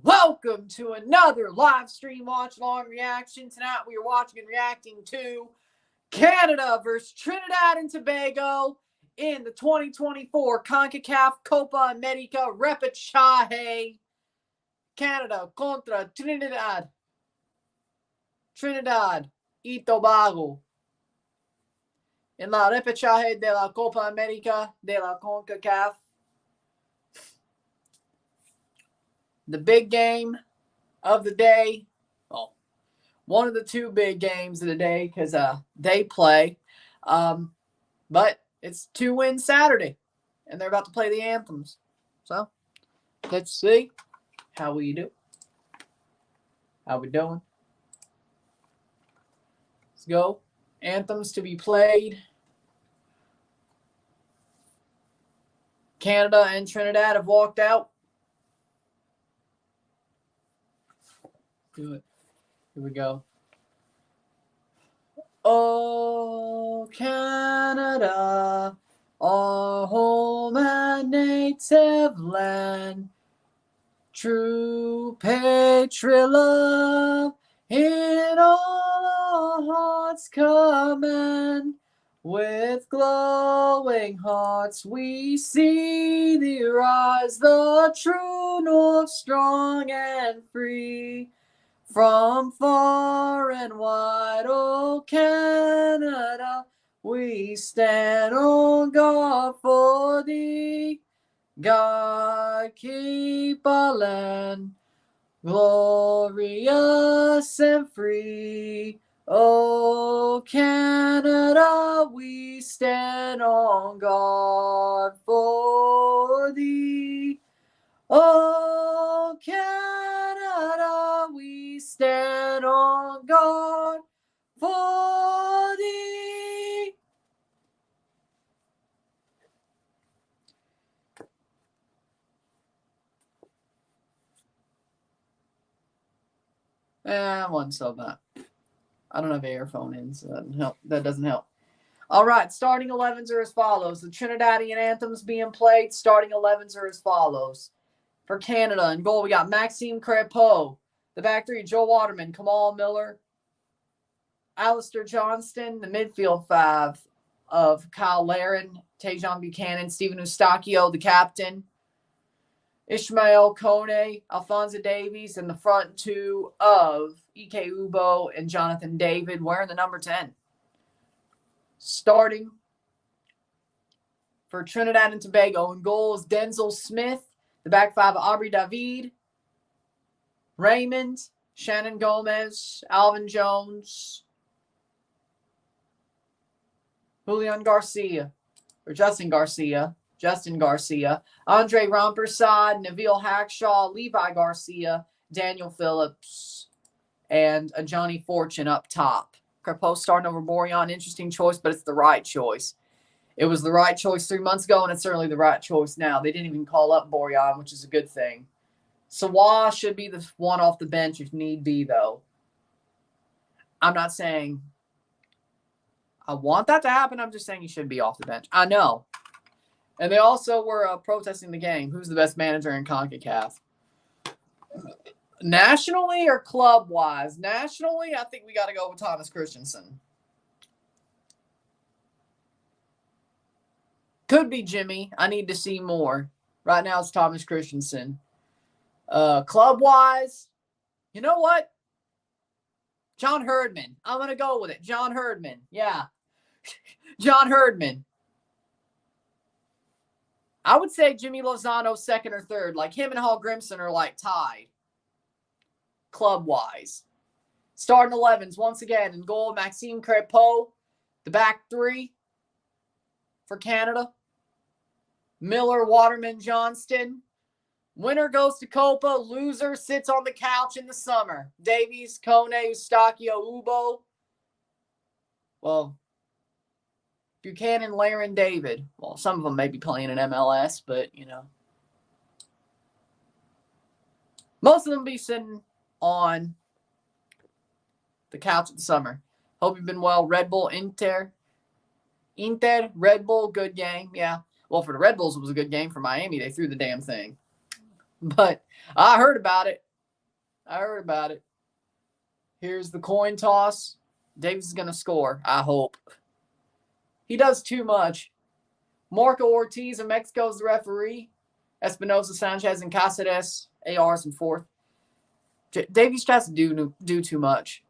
Welcome to another live stream watch along reaction. Tonight we are watching and reacting to Canada versus Trinidad and Tobago in the 2024 CONCACAF Copa América Repechaje. Canada contra Trinidad-et-Tobago en la Repechaje de la Copa América de la CONCACAF. The big game of the day. Well, one of the two big games of the day because they play. But it's 2-win Saturday, and they're about to play the anthems. So let's see how we do. How we doing? Let's go. Anthems to be played. Canada and Trinidad have walked out. Do it. Here we go. Oh, Canada, our home and native land, true patriot love in all our hearts command. With glowing hearts we see thee rise, the true north, strong and free. From far and wide, oh Canada, we stand on guard for thee. God keep our land glorious and free. Oh Canada, we stand on guard for thee. Oh Canada, we stand on guard for thee. One so bad. I don't have an earphone in, so that doesn't help. That doesn't help. All right, starting 11s are as follows. The Trinidadian anthems being played. Starting 11s are as follows. For Canada, in goal, we got Maxime Crépeau. The back three, Joe Waterman, Kamal Miller, Alistair Johnston. The midfield five of Kyle Larin, Tajon Buchanan, Stephen Eustachio, the captain, Ishmael Kone, Alphonso Davies, and the front two of Ike Ubo and Jonathan David wearing the number 10. Starting for Trinidad and Tobago, in goal is Denzel Smith. The back five, Aubrey David, Raymond, Shannon Gomez, Alvin Jones, Justin Garcia, Andre Rampersad, Nabil Hackshaw, Levi Garcia, Daniel Phillips, and a Johnny Fortune up top. Crépeau starting over Borjan. Interesting choice, but it's the right choice. It was the right choice 3 months ago, and it's certainly the right choice now. They didn't even call up Borjan, which is a good thing. Sawa should be the one off the bench if need be, though. I'm not saying I want that to happen. I'm just saying he should be off the bench. I know. And they also were protesting the game. Who's the best manager in CONCACAF? Nationally or club-wise? Nationally, I think we got to go with Thomas Christensen. Could be Jimmy. I need to see more. Right now it's Thomas Christensen. Club-wise, you know what? John Herdman. I'm going to go with it. John Herdman. Yeah. John Herdman. I would say Jimmy Lozano second or third. Like him and Hall Grimson are like tied. Club-wise. Starting 11s once again. In goal, Maxime Crépeau. The back three for Canada. Miller, Waterman, Johnston. Winner goes to Copa. Loser sits on the couch in the summer. Davies, Kone, Eustachio, Ubo. Well, Buchanan, Larin, David. Well, some of them may be playing in MLS, but, you know. Most of them be sitting on the couch in the summer. Hope you've been well. Red Bull, Inter, Red Bull, good game. Yeah. Well, for the Red Bulls, it was a good game. For Miami, they threw the damn thing. But I heard about it. I heard about it. Here's the coin toss. Davies is going to score, I hope. He does too much. Marco Ortiz of Mexico is the referee. Espinosa, Sanchez, and Cáceres, ARs in fourth. Davies tries to do too much.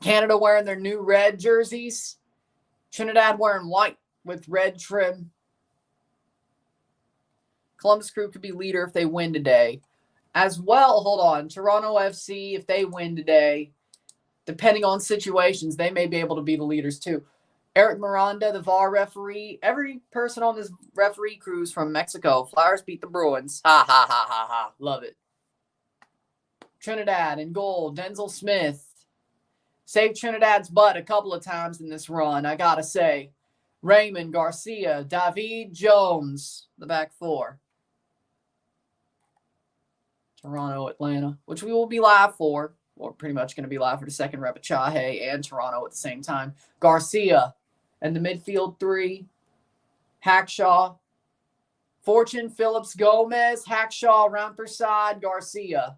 Canada wearing their new red jerseys. Trinidad wearing white with red trim. Columbus Crew could be leader if they win today. As well, hold on, Toronto FC, if they win today, depending on situations, they may be able to be the leaders too. Eric Miranda, the VAR referee. Every person on this referee crew is from Mexico. Flyers beat the Bruins. Ha, ha, ha, ha, ha. Love it. Trinidad in goal. Denzel Smith. Saved Trinidad's butt a couple of times in this run, I got to say. Raymond Garcia. David Jones, the back four. Toronto, Atlanta, which we will be live for. We're pretty much going to be live for the second Repechaje and Toronto at the same time. Garcia and the midfield three. Hackshaw. Fortune, Phillips, Gomez, Hackshaw, Rampersad, Garcia.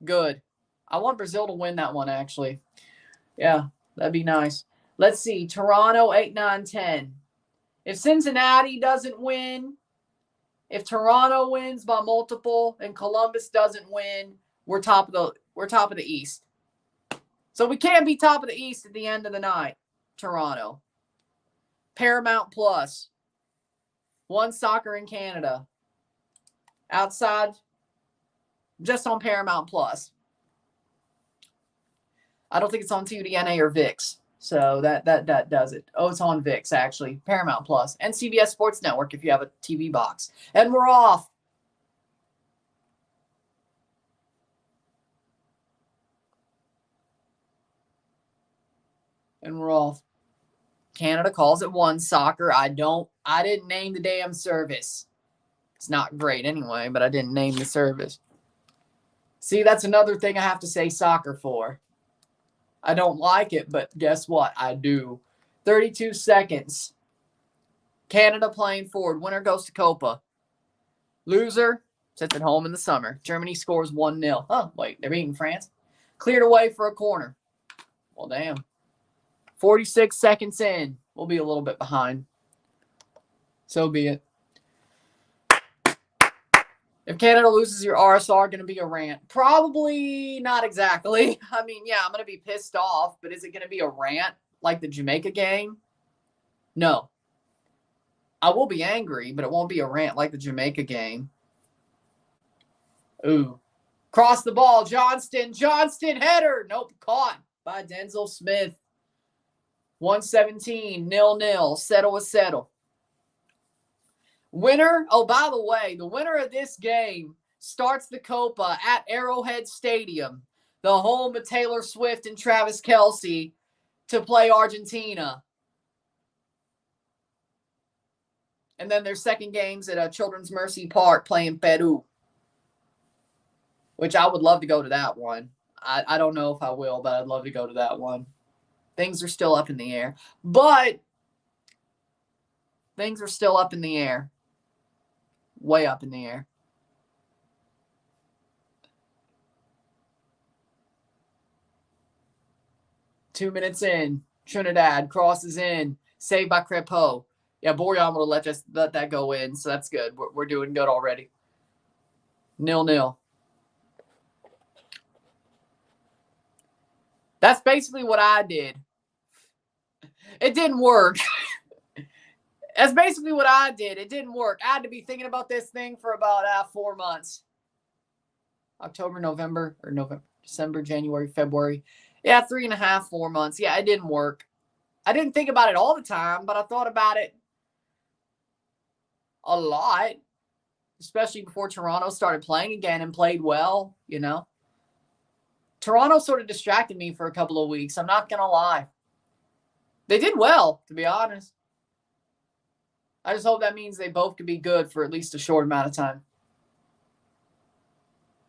Good. I want Brazil to win that one, actually. Yeah, that'd be nice. Let's see. Toronto, 8, 9, 10. If Cincinnati doesn't win, if Toronto wins by multiple and Columbus doesn't win, we're top of the East. So we can't be top of the East at the end of the night. Toronto. Paramount Plus. One Soccer in Canada. Outside, just on Paramount Plus. I don't think it's on TUDNA or VIX. So that does it. Oh, it's on VIX, actually. Paramount Plus. And CBS Sports Network if you have a TV box. And we're off. And we're off. Canada calls it One Soccer. I didn't name the damn service. It's not great anyway, but I didn't name the service. See, that's another thing I have to say soccer for. I don't like it, but guess what? I do. 32 seconds. Canada playing forward. Winner goes to Copa. Loser sits at home in the summer. Germany scores 1-0. Oh, wait, they're beating France. Cleared away for a corner. Well, damn. 46 seconds in. We'll be a little bit behind. So be it. If Canada loses, your RSR going to be a rant? Probably not exactly. I mean, yeah, I'm going to be pissed off, but is it going to be a rant like the Jamaica game? No. I will be angry, but it won't be a rant like the Jamaica game. Ooh. Cross the ball. Johnston header. Nope, caught by Denzel Smith. 117, 0-0. Settle. Winner, oh, by the way, the winner of this game starts the Copa at Arrowhead Stadium, the home of Taylor Swift and Travis Kelce, to play Argentina. And then their second game's at Children's Mercy Park playing Peru, which I would love to go to that one. I don't know if I will, but I'd love to go to that one. Things are still up in the air. But things are still up in the air. Way up in the air. Two minutes in. Trinidad crosses in. Saved by Crepeau. Yeah, Borean would have let that go in, so that's good. We're doing good already. 0-0. That's basically what I did. It didn't work. That's basically what I did. It didn't work. I had to be thinking about this thing for about 4 months. October, December, January, February. Yeah, 3.5, 4 months. Yeah, it didn't work. I didn't think about it all the time, but I thought about it a lot, especially before Toronto started playing again and played well, you know. Toronto sort of distracted me for a couple of weeks. I'm not going to lie. They did well, to be honest. I just hope that means they both could be good for at least a short amount of time.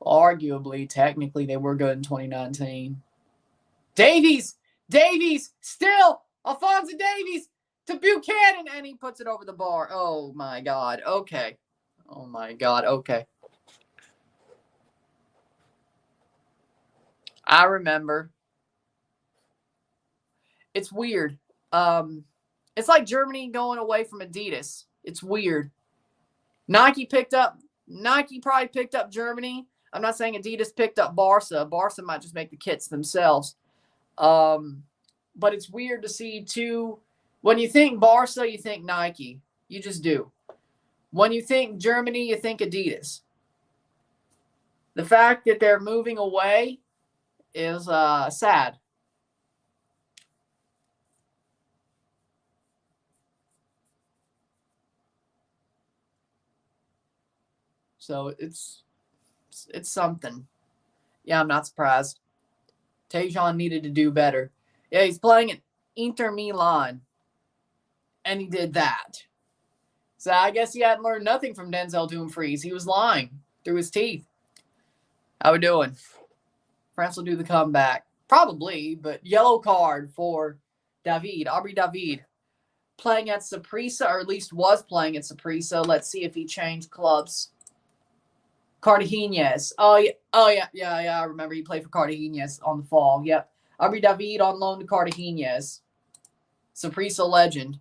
Arguably, technically, they were good in 2019. Davies, still, Alphonso Davies to Buchanan, and he puts it over the bar. Oh, my God. Okay. I remember. It's weird. It's like Germany going away from Adidas. It's weird. Nike probably picked up Germany. I'm not saying Adidas picked up Barca. Barca might just make the kits themselves. But it's weird to see two. When you think Barca, you think Nike. You just do. When you think Germany, you think Adidas. The fact that they're moving away is sad. So it's something. Yeah, I'm not surprised. Tejan needed to do better. Yeah, he's playing at Inter Milan, and he did that. So I guess he hadn't learned nothing from Denzel Dumfries. He was lying through his teeth. How we doing? France will do the comeback. Probably, but yellow card for David. Aubrey David. Playing at Saprissa, or at least was playing at Saprissa. Let's see if he changed clubs. Cartagena. Oh yeah. I remember he played for Cartagena on the fall. Yep. Aubrey David on loan to Cartagena. Saprissa legend.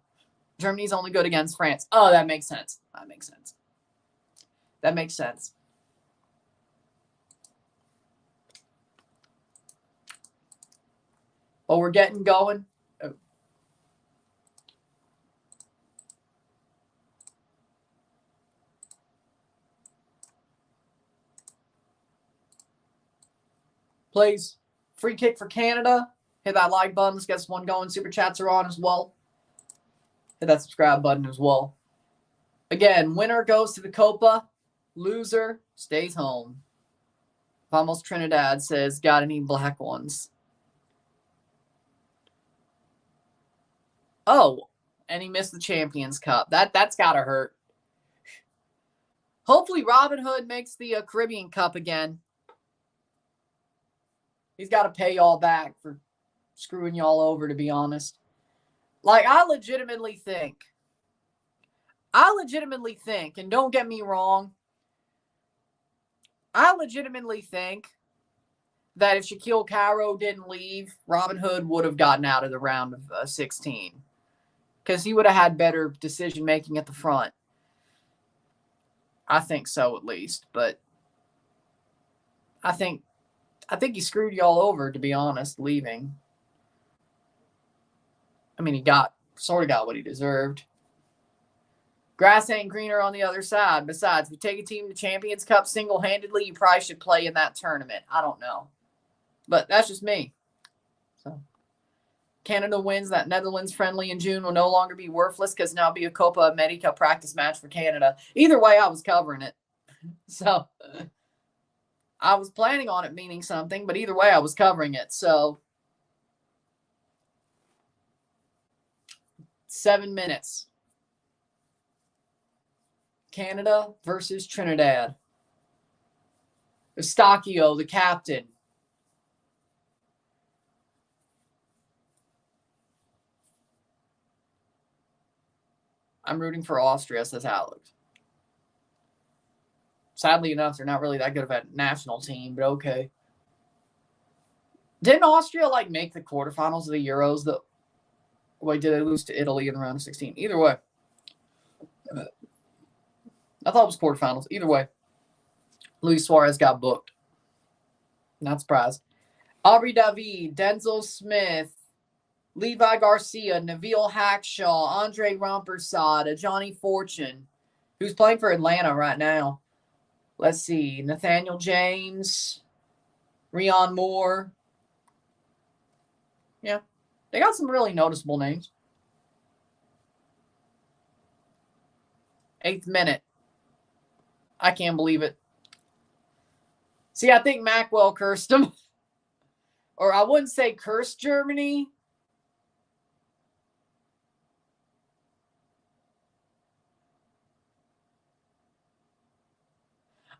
Germany's only good against France. Oh, that makes sense. That makes sense. But we're getting going. Oh. Please. Free kick for Canada. Hit that like button. Let's get this one going. Super chats are on as well. Hit that subscribe button as well. Again, winner goes to the Copa. Loser stays home. Vamos Trinidad says, got any black ones? Oh, and he missed the Champions Cup. That's got to hurt. Hopefully Robin Hood makes the Caribbean Cup again. He's got to pay y'all back for screwing y'all over, to be honest. Like, I legitimately think, and don't get me wrong, I legitimately think that if Shaquille Cairo didn't leave, Robin Hood would have gotten out of the round of 16. Because he would have had better decision-making at the front. I think so, at least. But I think he screwed y'all over, to be honest, leaving. I mean, he sort of got what he deserved. Grass ain't greener on the other side. Besides, if you take a team to Champions Cup single-handedly, you probably should play in that tournament. I don't know. But that's just me. So, Canada wins that Netherlands friendly in June will no longer be worthless because now it'll be a Copa America practice match for Canada. Either way, I was covering it. So, I was planning on it meaning something, but either way, I was covering it. So, 7 minutes. Canada versus Trinidad. Eustachio, the captain. I'm rooting for Austria, says Alex. Sadly enough, they're not really that good of a national team, but okay. Didn't Austria, make the quarterfinals of the Euros, though? Wait, did they lose to Italy in the round of 16? Either way. I thought it was quarterfinals. Either way. Luis Suarez got booked. Not surprised. Aubrey David, Denzel Smith, Levi Garcia, Nabil Hackshaw, Andre Rampersad, Johnny Fortune, who's playing for Atlanta right now. Let's see. Nathaniel James, Rion Moore. Yeah. They got some really noticeable names. 8th minute. I can't believe it. See, I think Mackwell cursed him. Or I wouldn't say cursed Germany.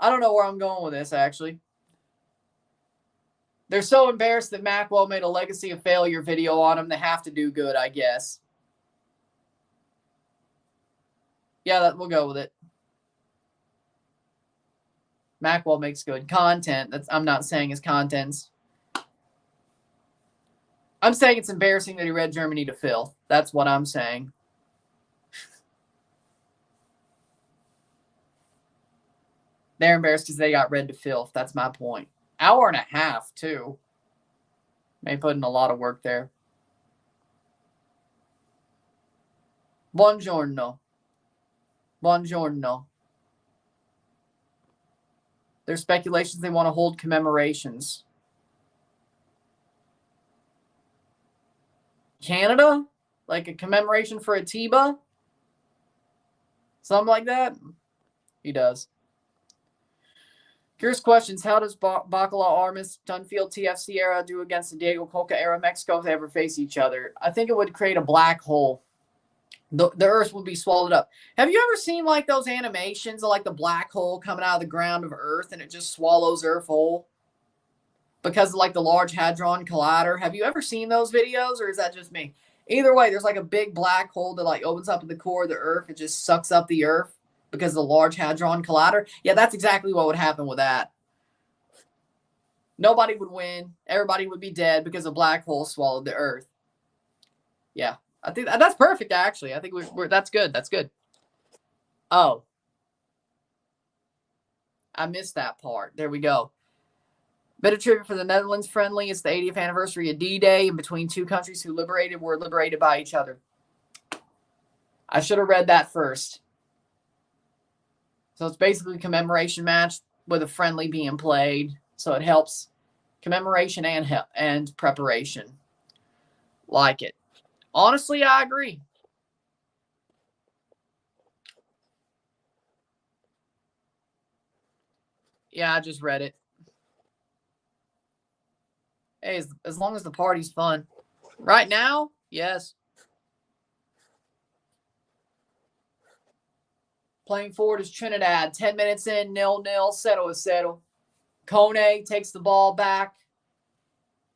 I don't know where I'm going with this, actually. They're so embarrassed that Mackwell made a legacy of failure video on him. They have to do good, I guess. Yeah, we'll go with it. Mackwell makes good content. I'm not saying his content's I'm saying it's embarrassing that he read Germany to filth. That's what I'm saying. They're embarrassed because they got read to filth. That's my point. Hour and a half, too. They put in a lot of work there. Buongiorno. Buongiorno. There's speculations they want to hold commemorations. Canada? Like a commemoration for Atiba? Something like that? He does. Here's questions. How does Bacala Armas, Dunfield TF Sierra do against the Diego Coca era Mexico if they ever face each other? I think it would create a black hole. The earth would be swallowed up. Have you ever seen like those animations of like the black hole coming out of the ground of Earth and it just swallows Earth whole? Because of like the Large Hadron Collider. Have you ever seen those videos or is that just me? Either way, there's like a big black hole that like opens up at the core of the Earth. It just sucks up the Earth because of the Large Hadron Collider. Yeah, that's exactly what would happen with that. Nobody would win. Everybody would be dead because a black hole swallowed the Earth. Yeah, I think that's perfect, actually. I think that's good. That's good. Oh. I missed that part. There we go. Bit of trivia for the Netherlands friendly. It's the 80th anniversary of D-Day, and between two countries who were liberated by each other. I should have read that first. So it's basically a commemoration match with a friendly being played. So it helps commemoration and preparation. Like it. Honestly, I agree. Yeah, I just read it. Hey, as long as the party's fun. Right now, yes. Playing forward is Trinidad. 10 minutes in, 0-0. Settle is settle. Kone takes the ball back.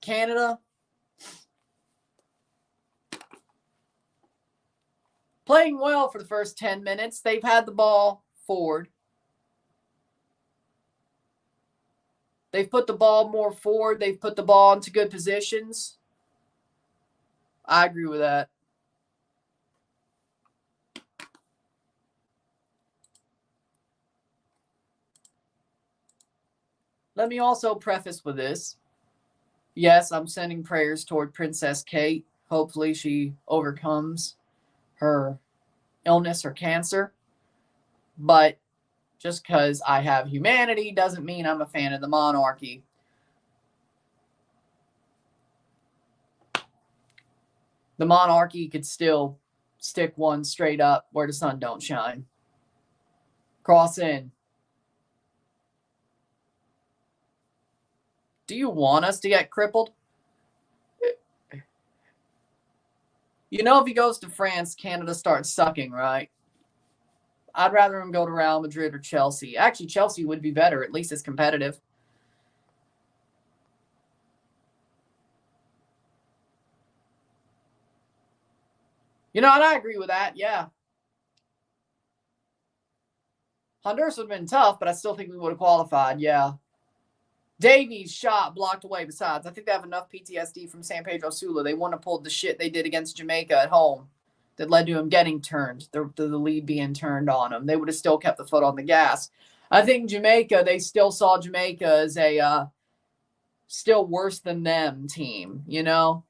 Canada. Playing well for the first 10 minutes. They've had the ball forward. They've put the ball more forward. They've put the ball into good positions. I agree with that. Let me also preface with this. Yes, I'm sending prayers toward Princess Kate. Hopefully she overcomes her illness or cancer. But just because I have humanity doesn't mean I'm a fan of the monarchy. The monarchy could still stick one straight up where the sun don't shine. Cross in. Do you want us to get crippled? You know, if he goes to France, Canada starts sucking, right? I'd rather him go to Real Madrid or Chelsea. Actually, Chelsea would be better. At least it's competitive. You know, and I agree with that. Yeah. Honduras would have been tough, but I still think we would have qualified. Yeah. Davies shot blocked away. Besides, I think they have enough PTSD from San Pedro Sula. They wouldn't have pulled the shit they did against Jamaica at home that led to him getting turned, the lead being turned on them. They would have still kept the foot on the gas. I think Jamaica, they still saw Jamaica as a still worse than them team, you know?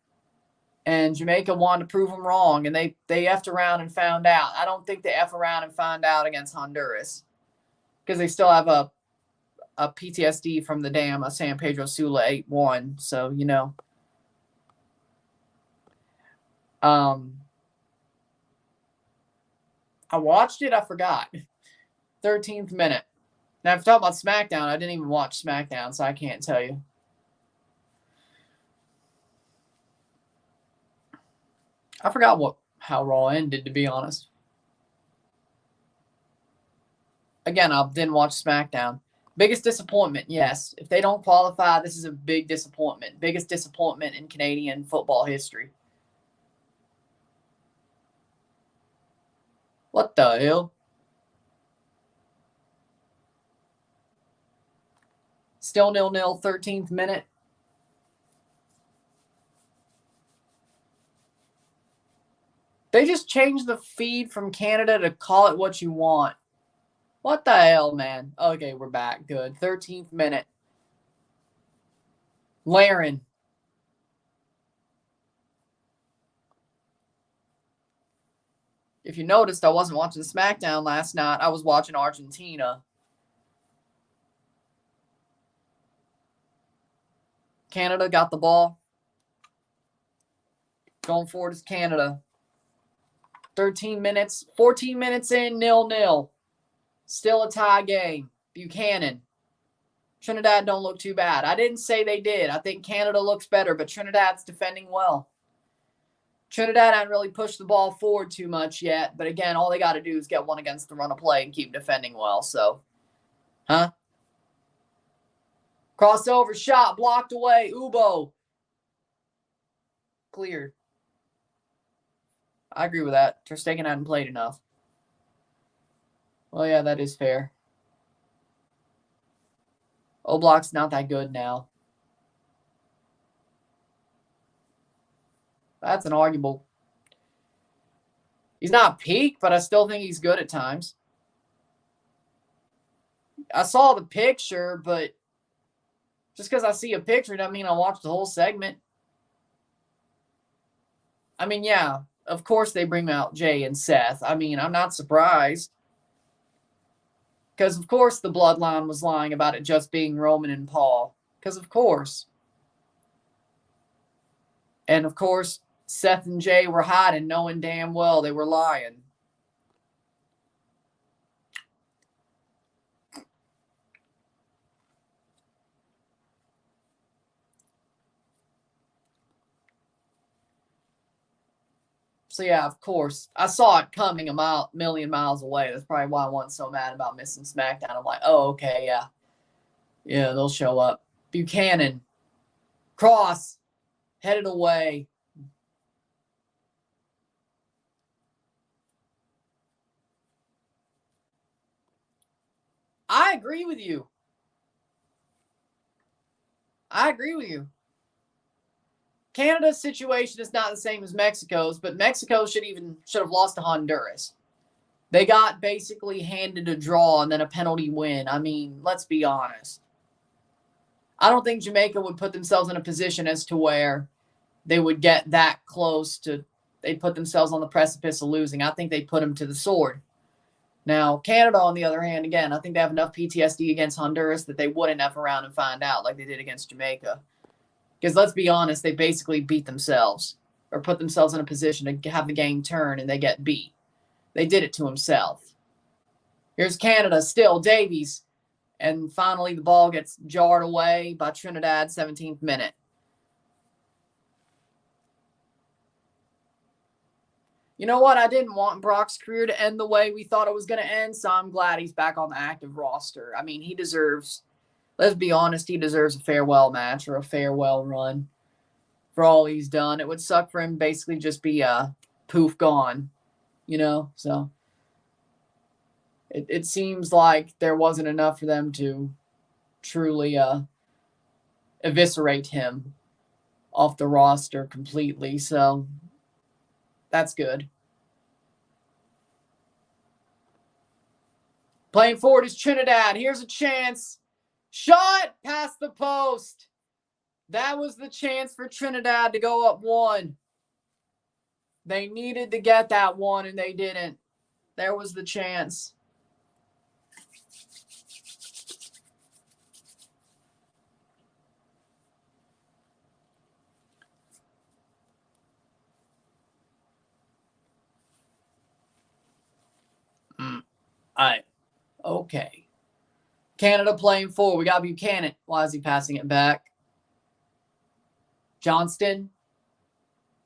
And Jamaica wanted to prove them wrong, and they effed around and found out. I don't think they F around and found out against Honduras because they still have a PTSD from the damn San Pedro Sula 8-1. So, you know. I watched it. I forgot. 13th minute. Now, if you talk about SmackDown, I didn't even watch SmackDown, so I can't tell you. I forgot how Raw ended, to be honest. Again, I didn't watch SmackDown. Biggest disappointment, yes. If they don't qualify, this is a big disappointment. Biggest disappointment in Canadian football history. What the hell? Still 0-0, 13th minute. They just changed the feed from Canada to call it what you want. What the hell, man? Okay, we're back. Good. 13th minute. Laren. If you noticed, I wasn't watching SmackDown last night. I was watching Argentina. Canada got the ball. Going forward is Canada. 13 minutes. 14 minutes in, 0-0. Still a tie game. Buchanan. Trinidad don't look too bad. I didn't say they did. I think Canada looks better, but Trinidad's defending well. Trinidad hasn't really pushed the ball forward too much yet. But again, all they got to do is get one against the run of play and keep defending well. So, crossover shot, blocked away. Ubo. Cleared. I agree with that. Ter Stegen hadn't played enough. Well, yeah, that is fair. Oblak's not that good now. That's an arguable. He's not peak, but I still think he's good at times. I saw the picture, but just because I see a picture doesn't mean I watched the whole segment. I mean, yeah, of course they bring out Jay and Seth. I mean, I'm not surprised. Because, of course, the bloodline was lying about it just being Roman and Paul. Because, of course. And, of course, Seth and Jay were hiding, knowing damn well they were lying. So, yeah, of course. I saw it coming a million miles away. That's probably why I wasn't so mad about missing SmackDown. I'm like, oh, okay, yeah. Yeah, they'll show up. Buchanan. Cross. Headed away. I agree with you. Canada's situation is not the same as Mexico's, but Mexico should have lost to Honduras. They got basically handed a draw and then a penalty win. I mean, let's be honest. I don't think Jamaica would put themselves in a position as to where they would get that close to, they'd put themselves on the precipice of losing. I think they'd put them to the sword. Now, Canada, on the other hand, again, I think they have enough PTSD against Honduras that they wouldn't F around and find out like they did against Jamaica. Because let's be honest, they basically beat themselves or put themselves in a position to have the game turn and they get beat. They did it to himself. Here's Canada still, Davies. And finally the ball gets jarred away by Trinidad, 17th minute. You know what? I didn't want Brock's career to end the way we thought it was going to end, so I'm glad he's back on the active roster. I mean, he deserves, let's be honest, he deserves a farewell match or a farewell run for all he's done. It would suck for him to basically just be poof gone, you know? So it seems like there wasn't enough for them to truly eviscerate him off the roster completely. So that's good. Playing forward is Trinidad. Here's a chance. Shot past the post. That was the chance for Trinidad to go up 1. They needed to get that one, and they didn't. There was the chance. All right. Okay. Canada playing forward. We got Buchanan. Why is he passing it back? Johnston.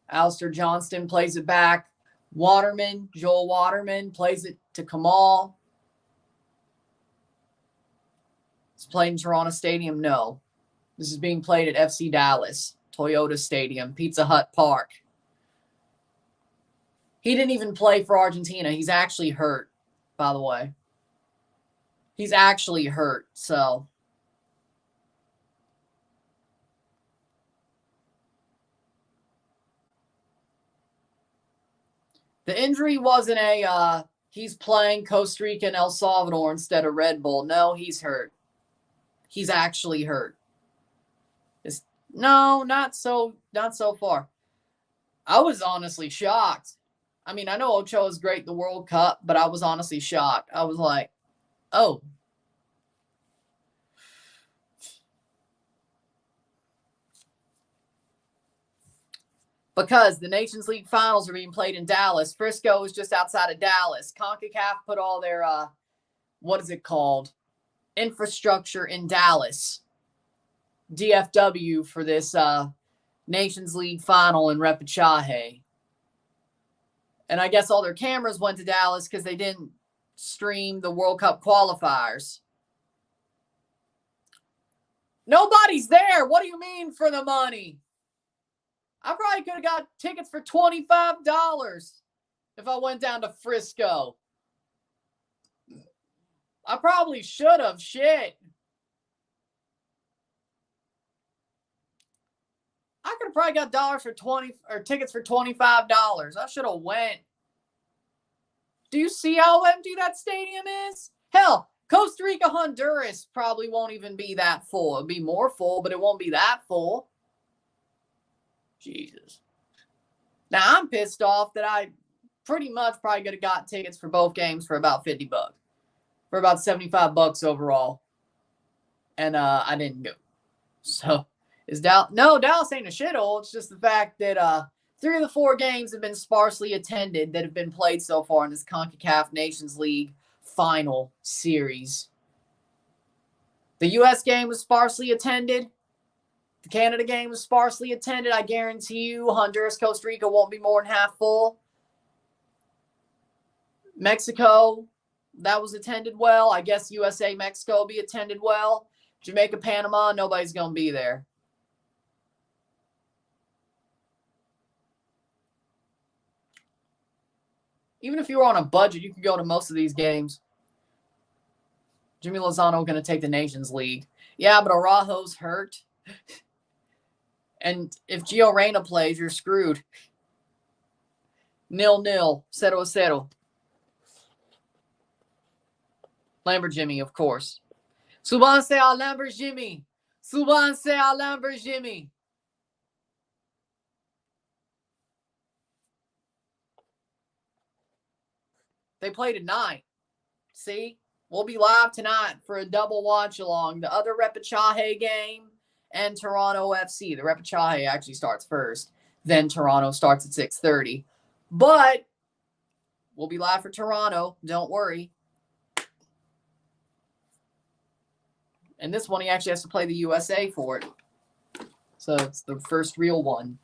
Alistair Johnston plays it back. Waterman. Joel Waterman plays it to Kamal. It's played in Toronto Stadium? No. This is being played at FC Dallas, Toyota Stadium, Pizza Hut Park. He didn't even play for Argentina. He's actually hurt, by the way. He's actually hurt, so. The injury wasn't he's playing Costa Rica and El Salvador instead of Red Bull. No, he's hurt. He's actually hurt. No, not so far. I was honestly shocked. I mean, I know Ocho is great in the World Cup, but I was honestly shocked. I was like, oh. Because the Nations League finals are being played in Dallas. Frisco is just outside of Dallas. CONCACAF put all their, what is it called? Infrastructure in Dallas. DFW for this Nations League final in Repechaje. And I guess all their cameras went to Dallas because they didn't stream the World Cup qualifiers. Nobody's there. What do you mean for the money? I probably could have got tickets for $25 if I went down to Frisco. I probably should have. Shit. I could have probably got tickets for $25. I should have went. Do you see how empty that stadium is? Hell, Costa Rica, Honduras probably won't even be that full. It'll be more full, but it won't be that full. Jesus. Now, I'm pissed off that I pretty much probably could have got tickets for both games for about $50. For about $75 overall. And I didn't go. So, Dallas ain't a shithole. It's just the fact that 3 of the 4 games have been sparsely attended that have been played so far in this CONCACAF Nations League final series. The U.S. game was sparsely attended. The Canada game was sparsely attended. I guarantee you Honduras, Costa Rica won't be more than half full. Mexico, that was attended well. I guess USA, Mexico will be attended well. Jamaica, Panama, nobody's going to be there. Even if you were on a budget, you could go to most of these games. Jimmy Lozano going to take the Nations League. Yeah, but Araujo's hurt. And if Gio Reyna plays, you're screwed. 0-0. 0-0. Lambert Jimmy, of course. Subanse a Lambert Jimmy. Subanse a Lambert Jimmy. They play tonight. See? We'll be live tonight for a double watch along. The other Repechaje game and Toronto FC. The Repechaje actually starts first. Then Toronto starts at 6:30. But we'll be live for Toronto. Don't worry. And this one, he actually has to play the USA for it. So it's the first real one.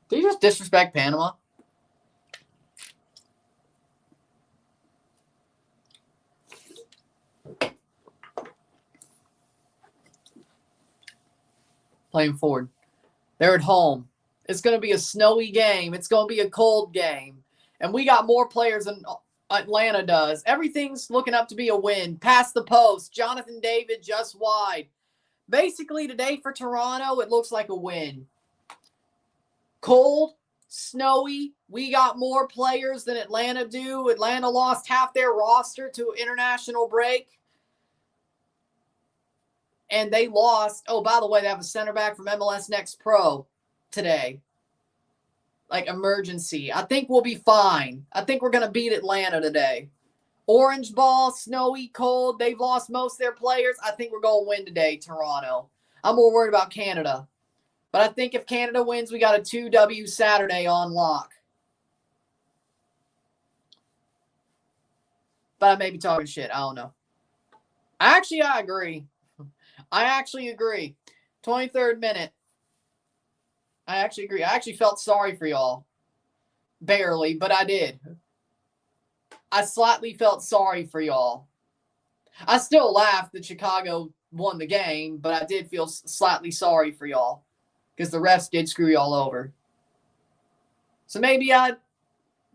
Did you just disrespect Panama? Playing forward. They're at home. It's going to be a snowy game. It's going to be a cold game. And we got more players than Atlanta does. Everything's looking up to be a win. Past the post. Jonathan David just wide. Basically, today for Toronto, it looks like a win. Cold, snowy. We got more players than Atlanta do. Atlanta lost half their roster to international break. And they lost. Oh, by the way, they have a center back from MLS Next Pro today. Like emergency. I think we'll be fine. I think we're going to beat Atlanta today. Orange ball, snowy, cold. They've lost most of their players. I think we're going to win today, Toronto. I'm more worried about Canada. But I think if Canada wins, we got a 2W Saturday on lock. But I may be talking shit. I don't know. I agree. I actually agree. 23rd minute. I actually agree. I actually felt sorry for y'all. Barely, but I did. I slightly felt sorry for y'all. I still laughed that Chicago won the game, but I did feel slightly sorry for y'all because the refs did screw y'all over. So maybe I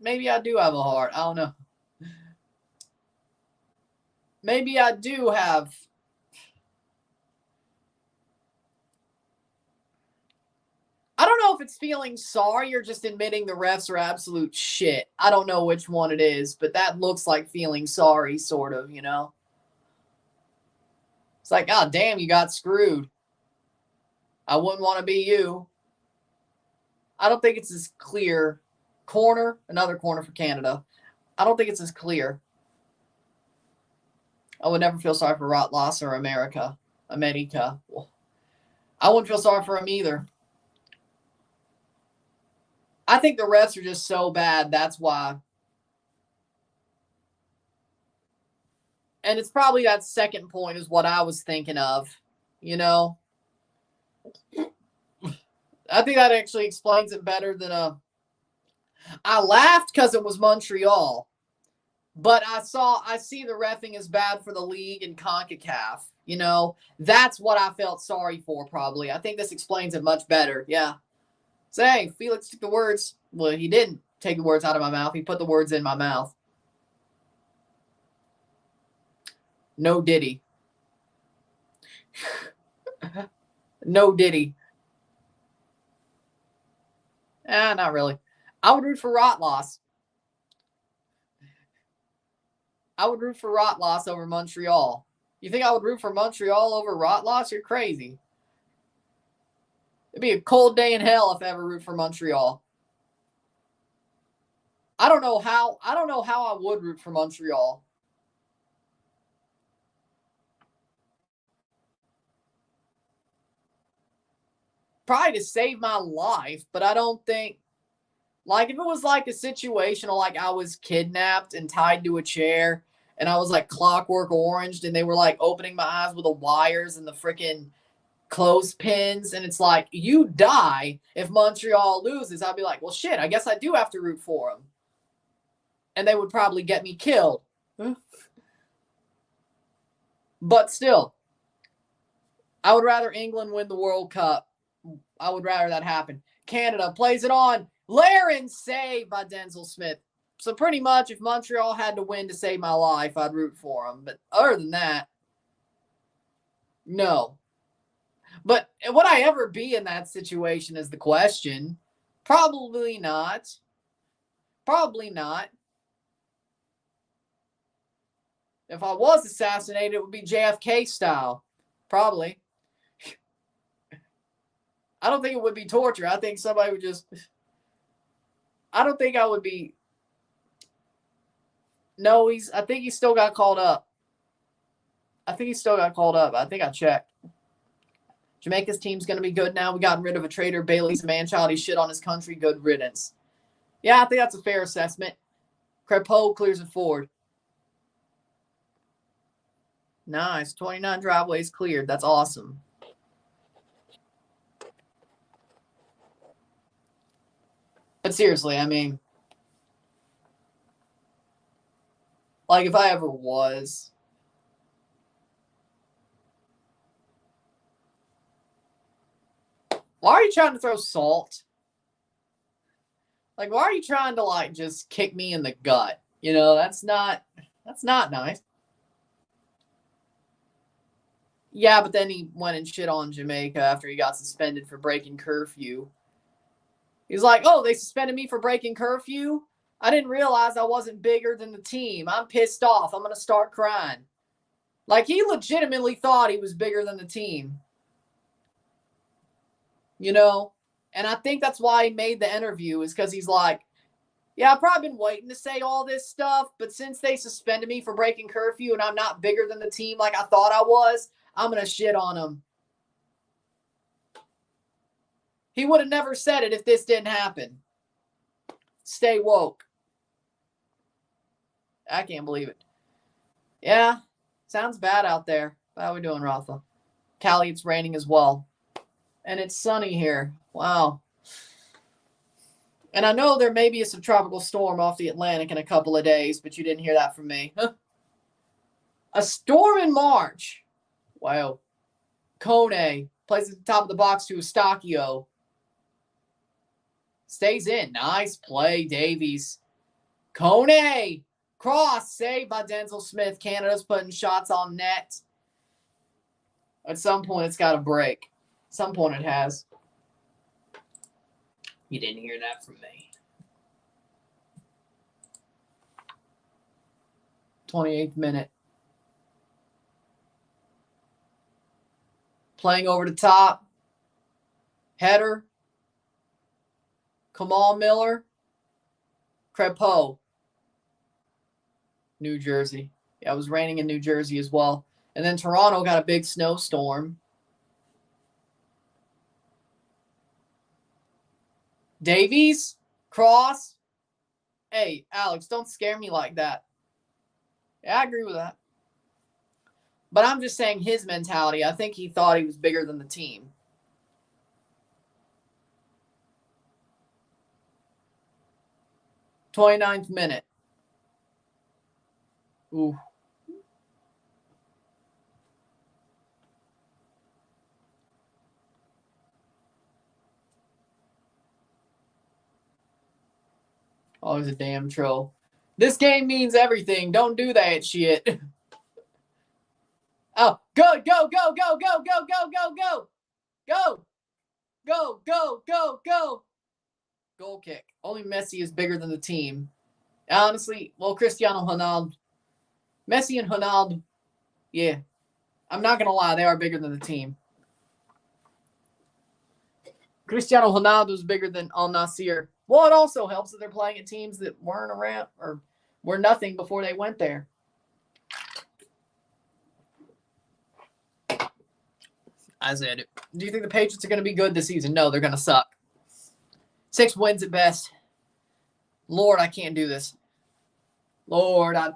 do have a heart. I don't know. Maybe I do have. I don't know if it's feeling sorry or just admitting the refs are absolute shit. I don't know which one it is, but that looks like feeling sorry, sort of, you know? It's like, oh, damn, you got screwed. I wouldn't want to be you. I don't think it's as clear. Corner, another corner for Canada. I don't think it's as clear. I would never feel sorry for Rotloss or America. I wouldn't feel sorry for him either. I think the refs are just so bad. That's why. And it's probably that second point is what I was thinking of, you know. I think that actually explains it better than I laughed because it was Montreal, but I see the reffing is bad for the league and CONCACAF. You know, that's what I felt sorry for, probably. I think this explains it much better. Yeah. So, hey, Felix took the words. Well, he didn't take the words out of my mouth. He put the words in my mouth. No Diddy. No Diddy. Not really. I would root for Rotloss. I would root for Rotloss over Montreal. You think I would root for Montreal over Rotloss? You're crazy. It'd be a cold day in hell if I ever root for Montreal. I don't know how I would root for Montreal. Probably to save my life, but I don't think, like, if it was like a situation like I was kidnapped and tied to a chair and I was like Clockwork Oranged and they were like opening my eyes with the wires and the freaking clothespins, and it's like, you die if Montreal loses, I'd be like, well, shit, I guess I do have to root for them. And they would probably get me killed. But still, I would rather England win the World Cup. I would rather that happen. Canada plays it on. Laren saved by Denzel Smith. So pretty much if Montreal had to win to save my life, I'd root for them. But other than that, no. But would I ever be in that situation is the question. Probably not. Probably not. If I was assassinated, it would be JFK style. Probably. I don't think it would be torture. I think somebody would just... I don't think I would be... No, I think he still got called up. I think I checked. Jamaica's team's going to be good now. We got rid of a traitor. Bailey's a man-child. He shit on his country. Good riddance. Yeah, I think that's a fair assessment. Crepeau clears it forward. Nice. 29 driveways cleared. That's awesome. But seriously, I mean, like if I ever was, why are you trying to throw salt? Like, why are you trying to like just kick me in the gut? You know, that's not nice. Yeah, but then he went and shit on Jamaica after he got suspended for breaking curfew. He's like, oh, they suspended me for breaking curfew? I didn't realize I wasn't bigger than the team. I'm pissed off. I'm going to start crying. Like, he legitimately thought he was bigger than the team. You know? And I think that's why he made the interview, is because he's like, yeah, I've probably been waiting to say all this stuff, but since they suspended me for breaking curfew and I'm not bigger than the team like I thought I was, I'm going to shit on them. He would have never said it if this didn't happen. Stay woke. I can't believe it. Yeah, sounds bad out there. How are we doing, Rafa? Cali, it's raining as well. And it's sunny here. Wow. And I know there may be a subtropical storm off the Atlantic in a couple of days, but you didn't hear that from me. A storm in March. Wow. Kone plays at the top of the box to Eustachio. Stays in. Nice play, Davies. Kone. Cross. Saved by Denzel Smith. Canada's putting shots on net. At some point, it's got to break. At some point, it has. You didn't hear that from me. 28th minute. Playing over the top. Header. Kamal Miller. Crepeau. New Jersey. Yeah, it was raining in New Jersey as well. And then Toronto got a big snowstorm. Davies. Cross. Hey, Alex, don't scare me like that. Yeah, I agree with that. But I'm just saying his mentality. I think he thought he was bigger than the team. Twenty-ninth minute. Ooh. Oh, he's a damn troll. This game means everything. Don't do that shit. Oh, go, go, go, go, go, go, go, go, go. Go. Go, go, go, go. Goal kick. Only Messi is bigger than the team. Honestly, well, Cristiano Ronaldo. Messi and Ronaldo, yeah. I'm not going to lie. They are bigger than the team. Cristiano Ronaldo is bigger than Al Nassr. Well, it also helps that they're playing at teams that weren't around or were nothing before they went there. I said, do you think the Patriots are going to be good this season? No, they're going to suck. 6 wins at best. Lord, I can't do this. Lord, at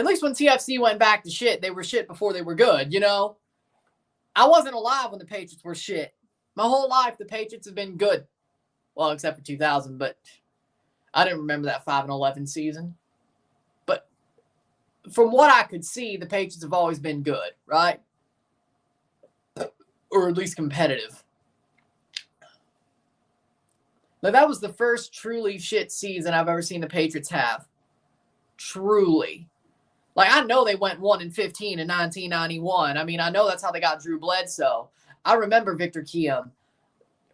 least when TFC went back to shit, they were shit before they were good, you know? I wasn't alive when the Patriots were shit. My whole life, the Patriots have been good. Well, except for 2000, but I didn't remember that 5-11 season. But from what I could see, the Patriots have always been good, right? Or at least competitive. Now, that was the first truly shit season I've ever seen the Patriots have. Truly. Like, I know they went 1-15 in 1991. I mean, I know that's how they got Drew Bledsoe. I remember Victor Kiam.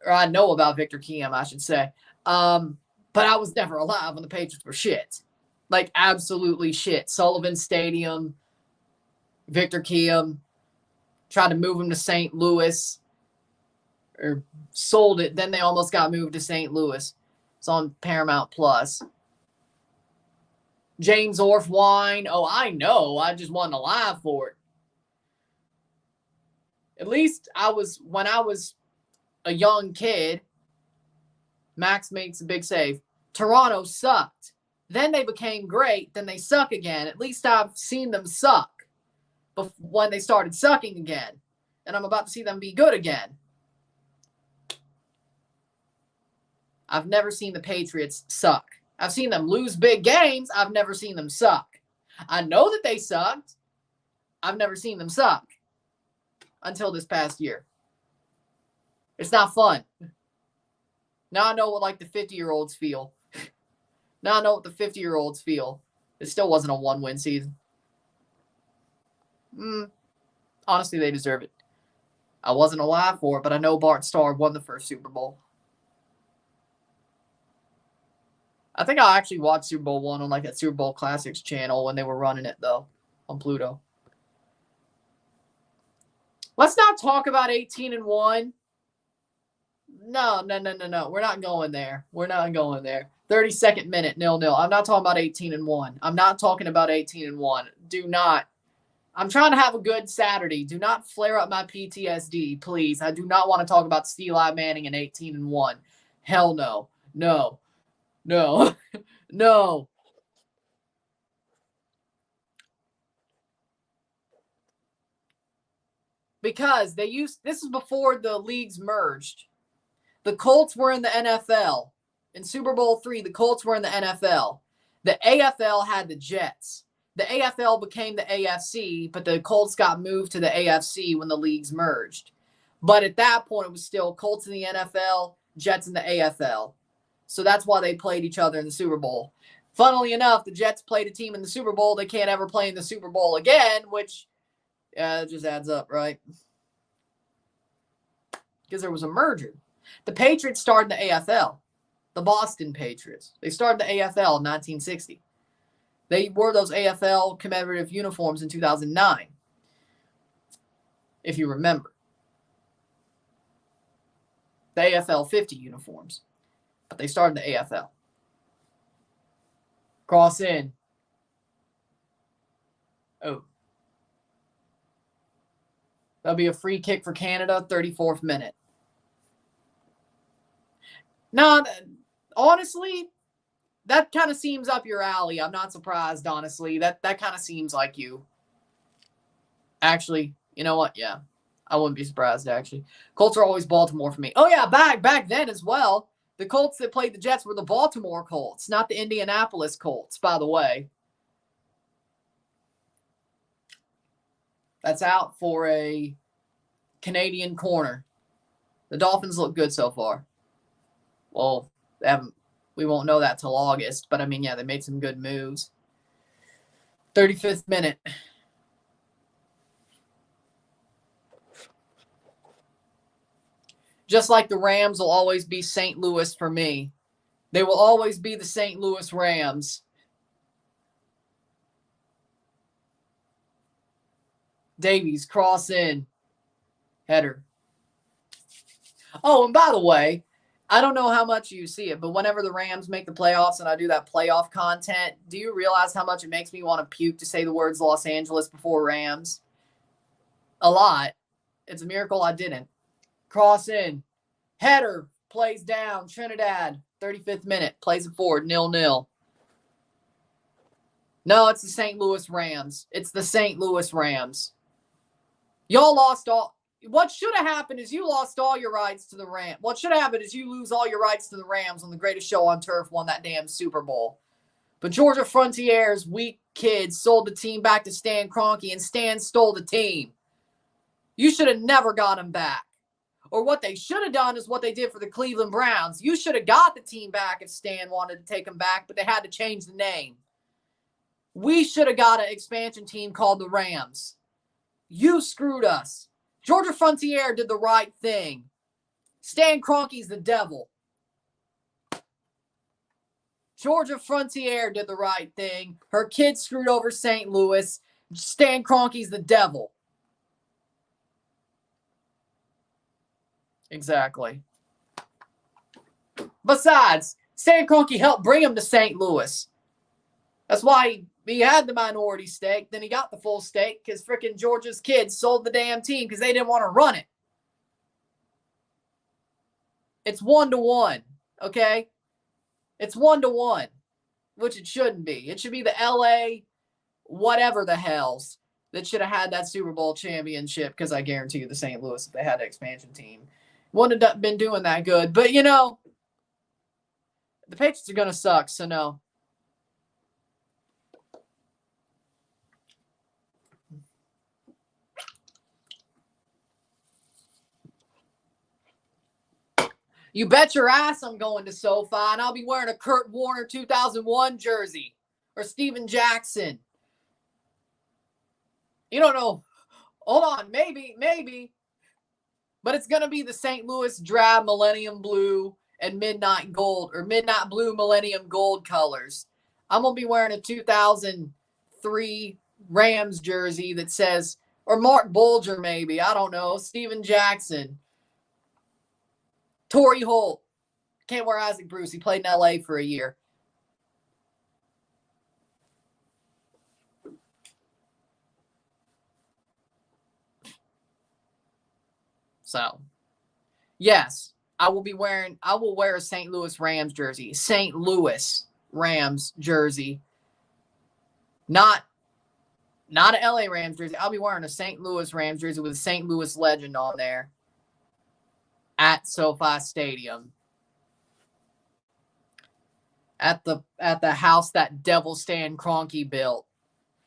Or I know about Victor Kiam, I should say. But I was never alive when the Patriots were shit. Like, absolutely shit. Sullivan Stadium, Victor Kiam, tried to move him to St. Louis. Or sold it. Then they almost got moved to St. Louis. It's on Paramount Plus. James Orff-Wine. Oh, I know. I just wasn't alive for it. At least when I was a young kid, Max makes a big save. Toronto sucked. Then they became great. Then they suck again. At least I've seen them suck when they started sucking again. And I'm about to see them be good again. I've never seen the Patriots suck. I've seen them lose big games. I've never seen them suck. I know that they sucked. I've never seen them suck until this past year. It's not fun. Now I know what like the 50-year-olds feel. Now I know what the 50-year-olds feel. It still wasn't a 1-win season. Honestly, they deserve it. I wasn't alive for it, but I know Bart Starr won the first Super Bowl. I think I actually watched Super Bowl I on like that Super Bowl Classics channel when they were running it, though, on Pluto. Let's not talk about 18-1. No. We're not going there. 32nd minute, 0-0. I'm not talking about 18-1. I'm not talking about 18-1. Do not. I'm trying to have a good Saturday. Do not flare up my PTSD, please. I do not want to talk about Eli Manning and 18-1. Hell no. No. No. Because this is before the leagues merged. The Colts were in the NFL. In Super Bowl III, the Colts were in the NFL. The AFL had the Jets. The AFL became the AFC, but the Colts got moved to the AFC when the leagues merged. But at that point, it was still Colts in the NFL, Jets in the AFL. So that's why they played each other in the Super Bowl. Funnily enough, the Jets played a team in the Super Bowl they can't ever play in the Super Bowl again, which it just adds up, right? because there was a merger. The Patriots started the AFL, the Boston Patriots. They started the AFL in 1960. They wore those AFL commemorative uniforms in 2009, if you remember. The AFL 50 uniforms. But they started the AFL. Cross in. Oh. That'll be a free kick for Canada, 34th minute. Now, honestly, that kind of seems up your alley. I'm not surprised, honestly. That kind of seems like you. Actually, you know what? Yeah. I wouldn't be surprised, actually. Colts are always Baltimore for me. Oh, yeah, back then as well. The Colts that played the Jets were the Baltimore Colts, not the Indianapolis Colts, by the way. That's out for a Canadian corner. The Dolphins look good so far. Well, we won't know that till August, but I mean, yeah, they made some good moves. 35th minute. Just like the Rams will always be St. Louis for me. They will always be the St. Louis Rams. Davies, cross in. Header. Oh, and by the way, I don't know how much you see it, but whenever the Rams make the playoffs and I do that playoff content, do you realize how much it makes me want to puke to say the words Los Angeles before Rams? A lot. It's a miracle I didn't. Cross in. Header. Plays down. Trinidad. 35th minute. Plays it forward. 0-0. No, it's the St. Louis Rams. It's the St. Louis Rams. Y'all lost all. What should have happened is you lost all your rights to the Rams. What should have happened is you lose all your rights to the Rams when the greatest show on turf won that damn Super Bowl. But Georgia Frontier's weak kids sold the team back to Stan Kroenke, and Stan stole the team. You should have never got him back. Or what they should have done is what they did for the Cleveland Browns. You should have got the team back if Stan wanted to take them back, but they had to change the name. We should have got an expansion team called the Rams. You screwed us. Georgia Frontier did the right thing. Stan Kroenke's the devil. Georgia Frontier did the right thing. Her kids screwed over St. Louis. Stan Kroenke's the devil. Exactly. Besides, Stan Kroenke helped bring him to St. Louis. That's why he had the minority stake. Then he got the full stake because freaking Georgia's kids sold the damn team because they didn't want to run it. It's 1-1, okay? It's 1-1, which it shouldn't be. It should be the LA whatever the hells that should have had that Super Bowl championship, because I guarantee you the St. Louis, if they had an expansion team, wouldn't have been doing that good. But, you know, the Patriots are going to suck, so no. You bet your ass I'm going to SoFi, and I'll be wearing a Kurt Warner 2001 jersey or Steven Jackson. You don't know. Hold on. Maybe. But it's going to be the St. Louis drab millennium blue and midnight gold, or midnight blue millennium gold colors. I'm going to be wearing a 2003 Rams jersey that says, or Mark Bulger maybe, I don't know, Steven Jackson. Torrey Holt. Can't wear Isaac Bruce. He played in LA for a year. So, yes, I will wear a St. Louis Rams jersey. St. Louis Rams jersey. Not an LA Rams jersey. I'll be wearing a St. Louis Rams jersey with a St. Louis legend on there at SoFi Stadium. At the house that Devil Stan Kroenke built.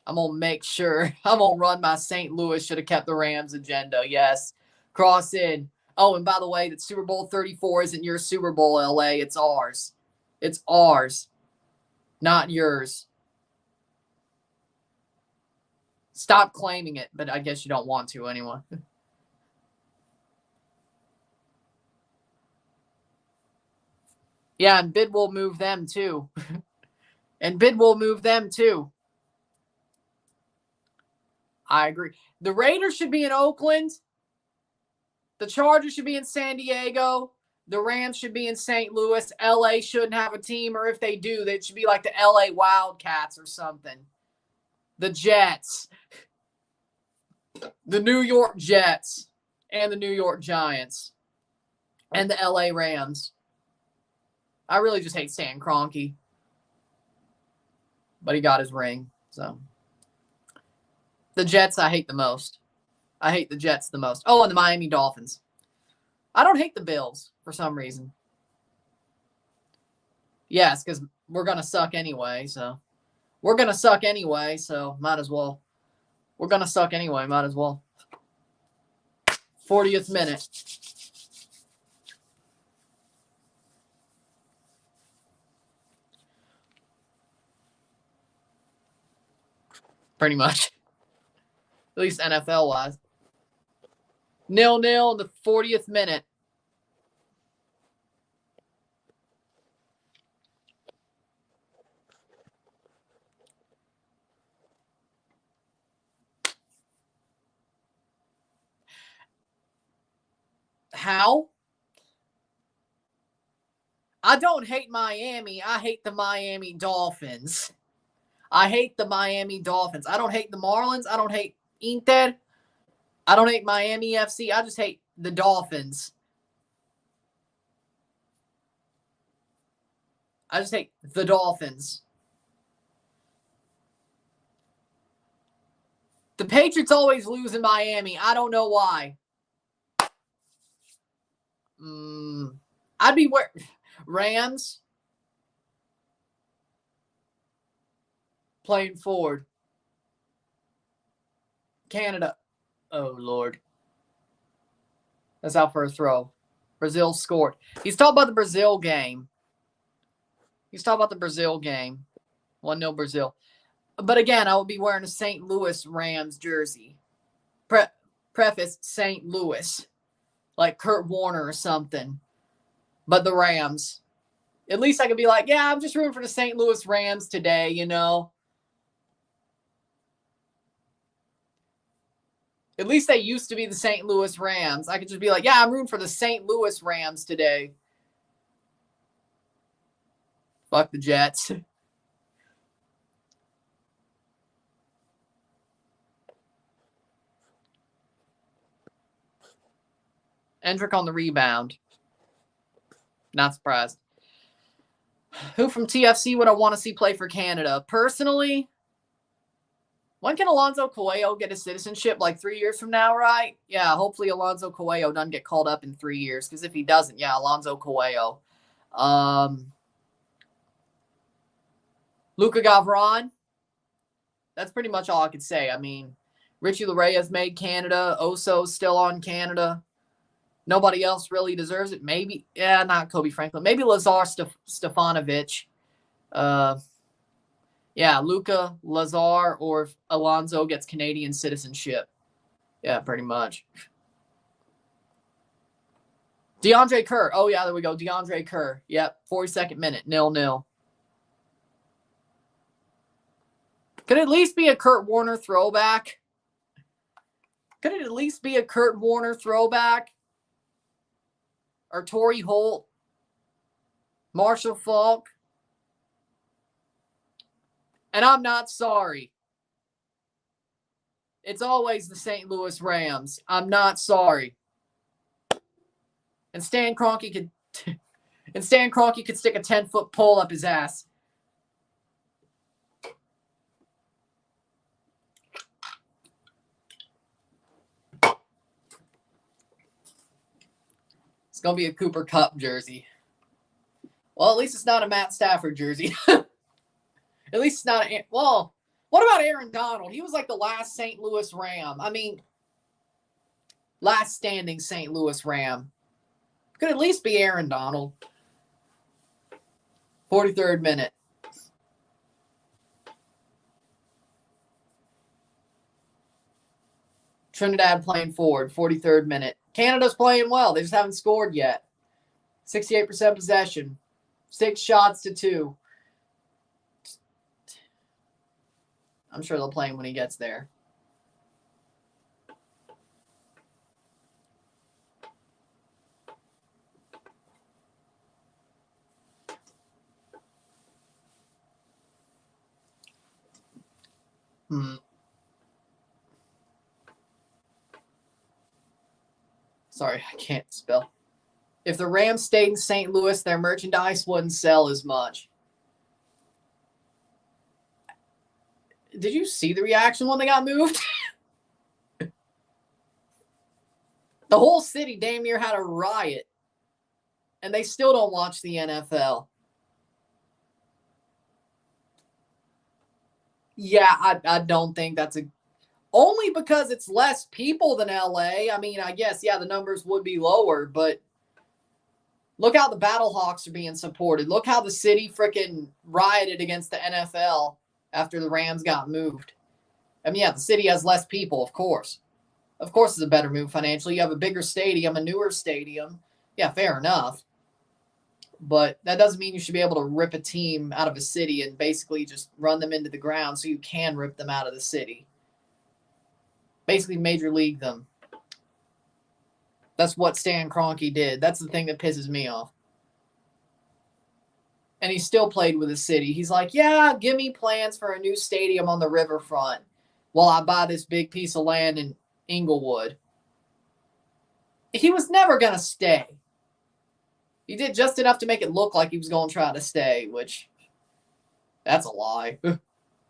I'm going to make sure. I'm going to run my St. Louis should have kept the Rams agenda. Yes. Cross in. Oh, and by the way, that Super Bowl 34 isn't your Super Bowl, LA. It's ours. It's ours. Not yours. Stop claiming it, but I guess you don't want to anyway. Yeah, and bid will move them too. And bid will move them too. I agree. The Raiders should be in Oakland. The Chargers should be in San Diego. The Rams should be in St. Louis. LA shouldn't have a team, or if they do, they should be like the LA Wildcats or something. The Jets. The New York Jets. And the New York Giants. And the LA Rams. I really just hate Stan Kroenke. But he got his ring, so. The Jets I hate the most. I hate the Jets the most. Oh, and the Miami Dolphins. I don't hate the Bills for some reason. Yes, because we're going to suck anyway, so. We're going to suck anyway, so might as well. We're going to suck anyway, might as well. 40th minute. Pretty much. At least NFL-wise. 0-0 in the 40th minute. How? I don't hate Miami. I hate the Miami Dolphins. I hate the Miami Dolphins. I don't hate the Marlins. I don't hate Inter. I don't hate Miami FC. I just hate the Dolphins. I just hate the Dolphins. The Patriots always lose in Miami. I don't know why. I'd be where Rams playing forward. Canada. Oh, Lord. That's out for a throw. Brazil scored. He's talking about the Brazil game. 1-0 Brazil. But again, I will be wearing a St. Louis Rams jersey. Preface St. Louis. Like Kurt Warner or something. But the Rams. At least I could be like, yeah, I'm just rooting for the St. Louis Rams today, you know. At least they used to be the St. Louis Rams. I could just be like, yeah, I'm rooting for the St. Louis Rams today. Fuck the Jets. Endrick on the rebound. Not surprised. Who from TFC would I want to see play for Canada? Personally, when can Alonso Coelho get his citizenship? Like 3 years from now, right? Yeah, hopefully Alonso Coelho doesn't get called up in 3 years. Because if he doesn't, yeah, Alonso Coelho. Luca Gavron. That's pretty much all I could say. I mean, Richie Laryea made Canada. Oso's still on Canada. Nobody else really deserves it. Maybe, yeah, not Kobe Franklin. Maybe Lazar Stefanovic. Yeah, Luca, Lazar, or if Alonso gets Canadian citizenship. Yeah, pretty much. DeAndre Kerr. Oh, yeah, there we go. DeAndre Kerr. Yep, 42nd minute, 0-0. Could it at least be a Kurt Warner throwback? Could it at least be a Kurt Warner throwback? Or Torrey Holt? Marshall Faulk? And I'm not sorry. It's always the St. Louis Rams. I'm not sorry. And Stan Kroenke could stick a 10-foot pole up his ass. It's going to be a Cooper Kupp jersey. Well, at least it's not a Matt Stafford jersey. At least it's not a... Well, what about Aaron Donald? He was like the last St. Louis Ram. I mean, last standing St. Louis Ram. Could at least be Aaron Donald. 43rd minute. Trinidad playing forward, 43rd minute. Canada's playing well. They just haven't scored yet. 68% possession. 6 shots to 2. I'm sure they'll play him when he gets there. Sorry, I can't spell. If the Rams stayed in St. Louis, their merchandise wouldn't sell as much. Did you see the reaction when they got moved? The whole city damn near had a riot. And they still don't watch the NFL. Yeah, I don't think that's a... Only because it's less people than LA. I mean, I guess, yeah, the numbers would be lower, but look how the Battlehawks are being supported. Look how the city freaking rioted against the NFL after the Rams got moved. I mean, yeah, the city has less people, of course. Of course it's a better move financially. You have a bigger stadium, a newer stadium. Yeah, fair enough. But that doesn't mean you should be able to rip a team out of a city and basically just run them into the ground so you can rip them out of the city. Basically major league them. That's what Stan Kroenke did. That's the thing that pisses me off. And he still played with the city. He's like, yeah, give me plans for a new stadium on the riverfront while I buy this big piece of land in Inglewood. He was never going to stay. He did just enough to make it look like he was going to try to stay, which, that's a lie. That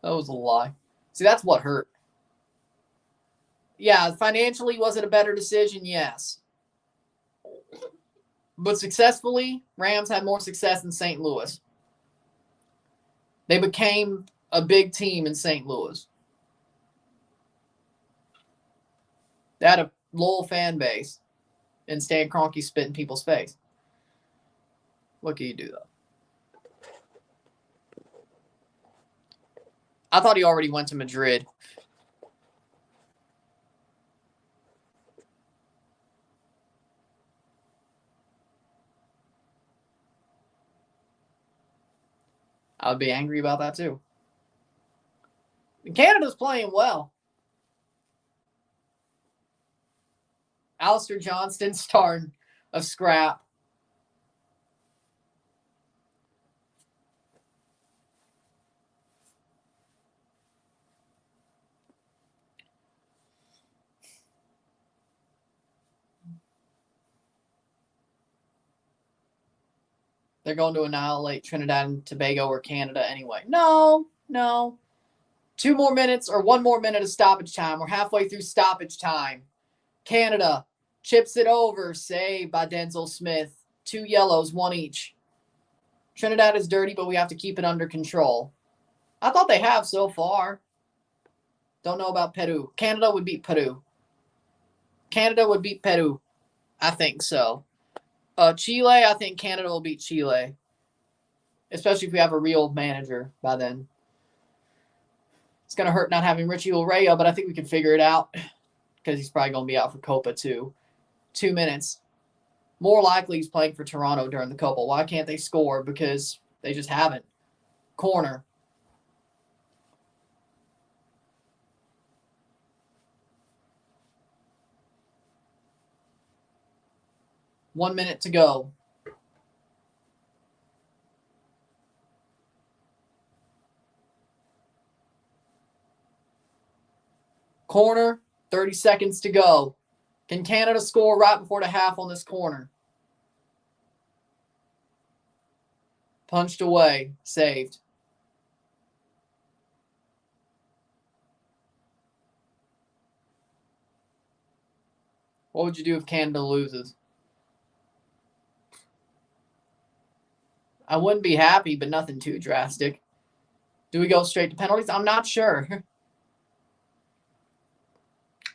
was a lie. See, that's what hurt. Yeah, financially, was it a better decision? Yes. But successfully, Rams had more success in St. Louis. They became a big team in St. Louis. They had a loyal fan base. And Stan Kroenke spit in people's face. What can you do, though? I thought he already went to Madrid. I would be angry about that, too. Canada's playing well. Alistair Johnston starting a scrap. They're going to annihilate Trinidad and Tobago or Canada anyway. No. 2 more minutes or 1 more minute of stoppage time. We're halfway through stoppage time. Canada chips it over. Saved by Denzel Smith. 2 yellows, 1 each. Trinidad is dirty, but we have to keep it under control. I thought they have so far. Don't know about Peru. Canada would beat Peru. Canada would beat Peru. I think so. Chile, I think Canada will beat Chile. Especially if we have a real manager by then. It's going to hurt not having Richie Urrea, but I think we can figure it out. Because he's probably going to be out for Copa too. 2 minutes. More likely he's playing for Toronto during the Copa. Why can't they score? Because they just haven't. Corner. One minute to go. Corner, 30 seconds to go. Can Canada score right before the half on this corner? Punched away, saved. What would you do if Canada loses? I wouldn't be happy, but nothing too drastic. Do we go straight to penalties? I'm not sure.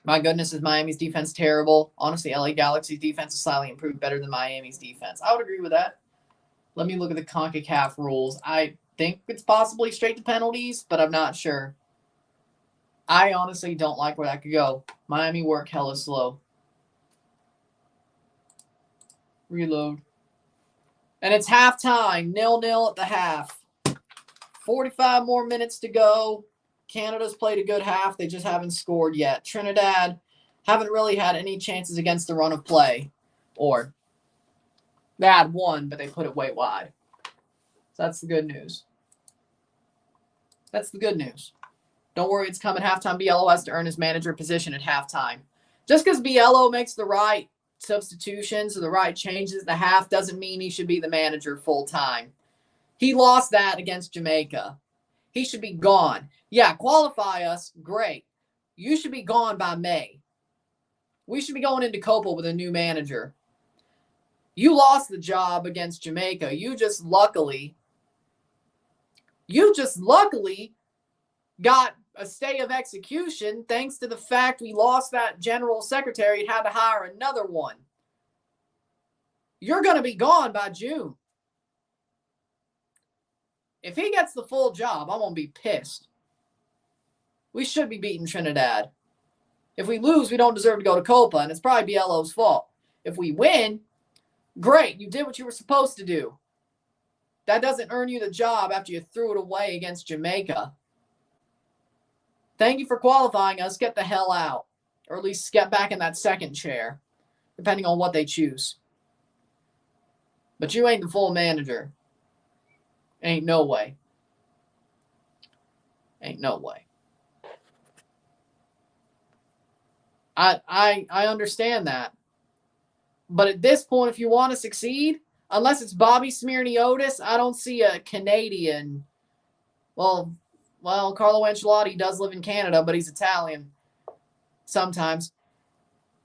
My goodness, is Miami's defense terrible? Honestly, LA Galaxy's defense is slightly improved, better than Miami's defense. I would agree with that. Let me look at the CONCACAF rules. I think it's possibly straight to penalties, but I'm not sure. I honestly don't like where that could go. Miami work hella slow. Reload. And it's halftime, 0-0 at the half. 45 more minutes to go. Canada's played a good half. They just haven't scored yet. Trinidad haven't really had any chances against the run of play. Or they had one, but they put it way wide. So that's the good news. That's the good news. Don't worry, it's coming. Halftime, Biello has to earn his manager position at halftime. Just because Biello makes the right substitutions or the right changes at the half doesn't mean he should be the manager full time. He lost that against Jamaica. He should be gone. Yeah, qualify us, great. You should be gone by May. We should be going into Copa with a new manager. You lost the job against Jamaica. You just luckily got a stay of execution thanks to the fact we lost that general secretary and had to hire another one. You're going to be gone by June. If he gets the full job, I'm going to be pissed. We should be beating Trinidad. If we lose, we don't deserve to go to Copa, and it's probably Biello's fault. If we win, great, you did what you were supposed to do. That doesn't earn you the job after you threw it away against Jamaica. Thank you for qualifying us. Get the hell out. Or at least get back in that second chair, depending on what they choose. But you ain't the full manager. Ain't no way. Ain't no way. I understand that. But at this point, if you want to succeed, unless it's Bobby Smearney Otis, I don't see a Canadian. Well, Carlo Ancelotti does live in Canada, but he's Italian. Sometimes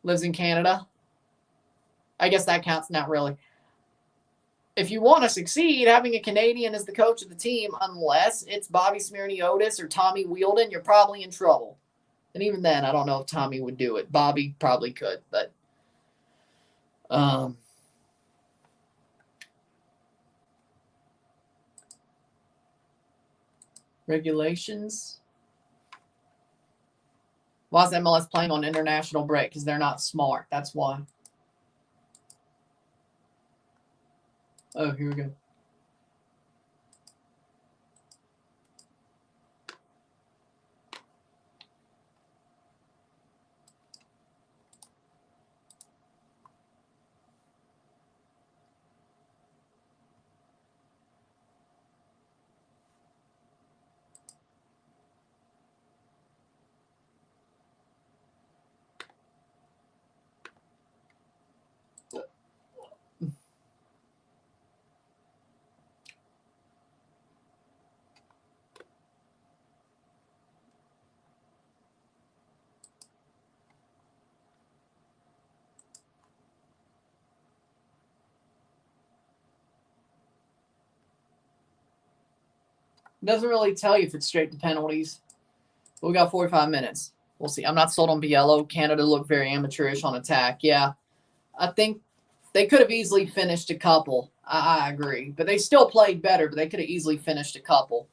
lives in Canada. I guess that counts. Not really. If you want to succeed, having a Canadian as the coach of the team, unless it's Bobby Smearney Otis or Tommy Wheeldon, you're probably in trouble. And even then, I don't know if Tommy would do it. Bobby probably could, but regulations. Why is MLS playing on international break? Because they're not smart. That's why. Oh, here we go. Doesn't really tell you if it's straight to penalties. But we got 45 minutes. We'll see. I'm not sold on Biello. Canada looked very amateurish on attack. Yeah, I think they could have easily finished a couple. I agree. But they still played better, but they could have easily finished a couple.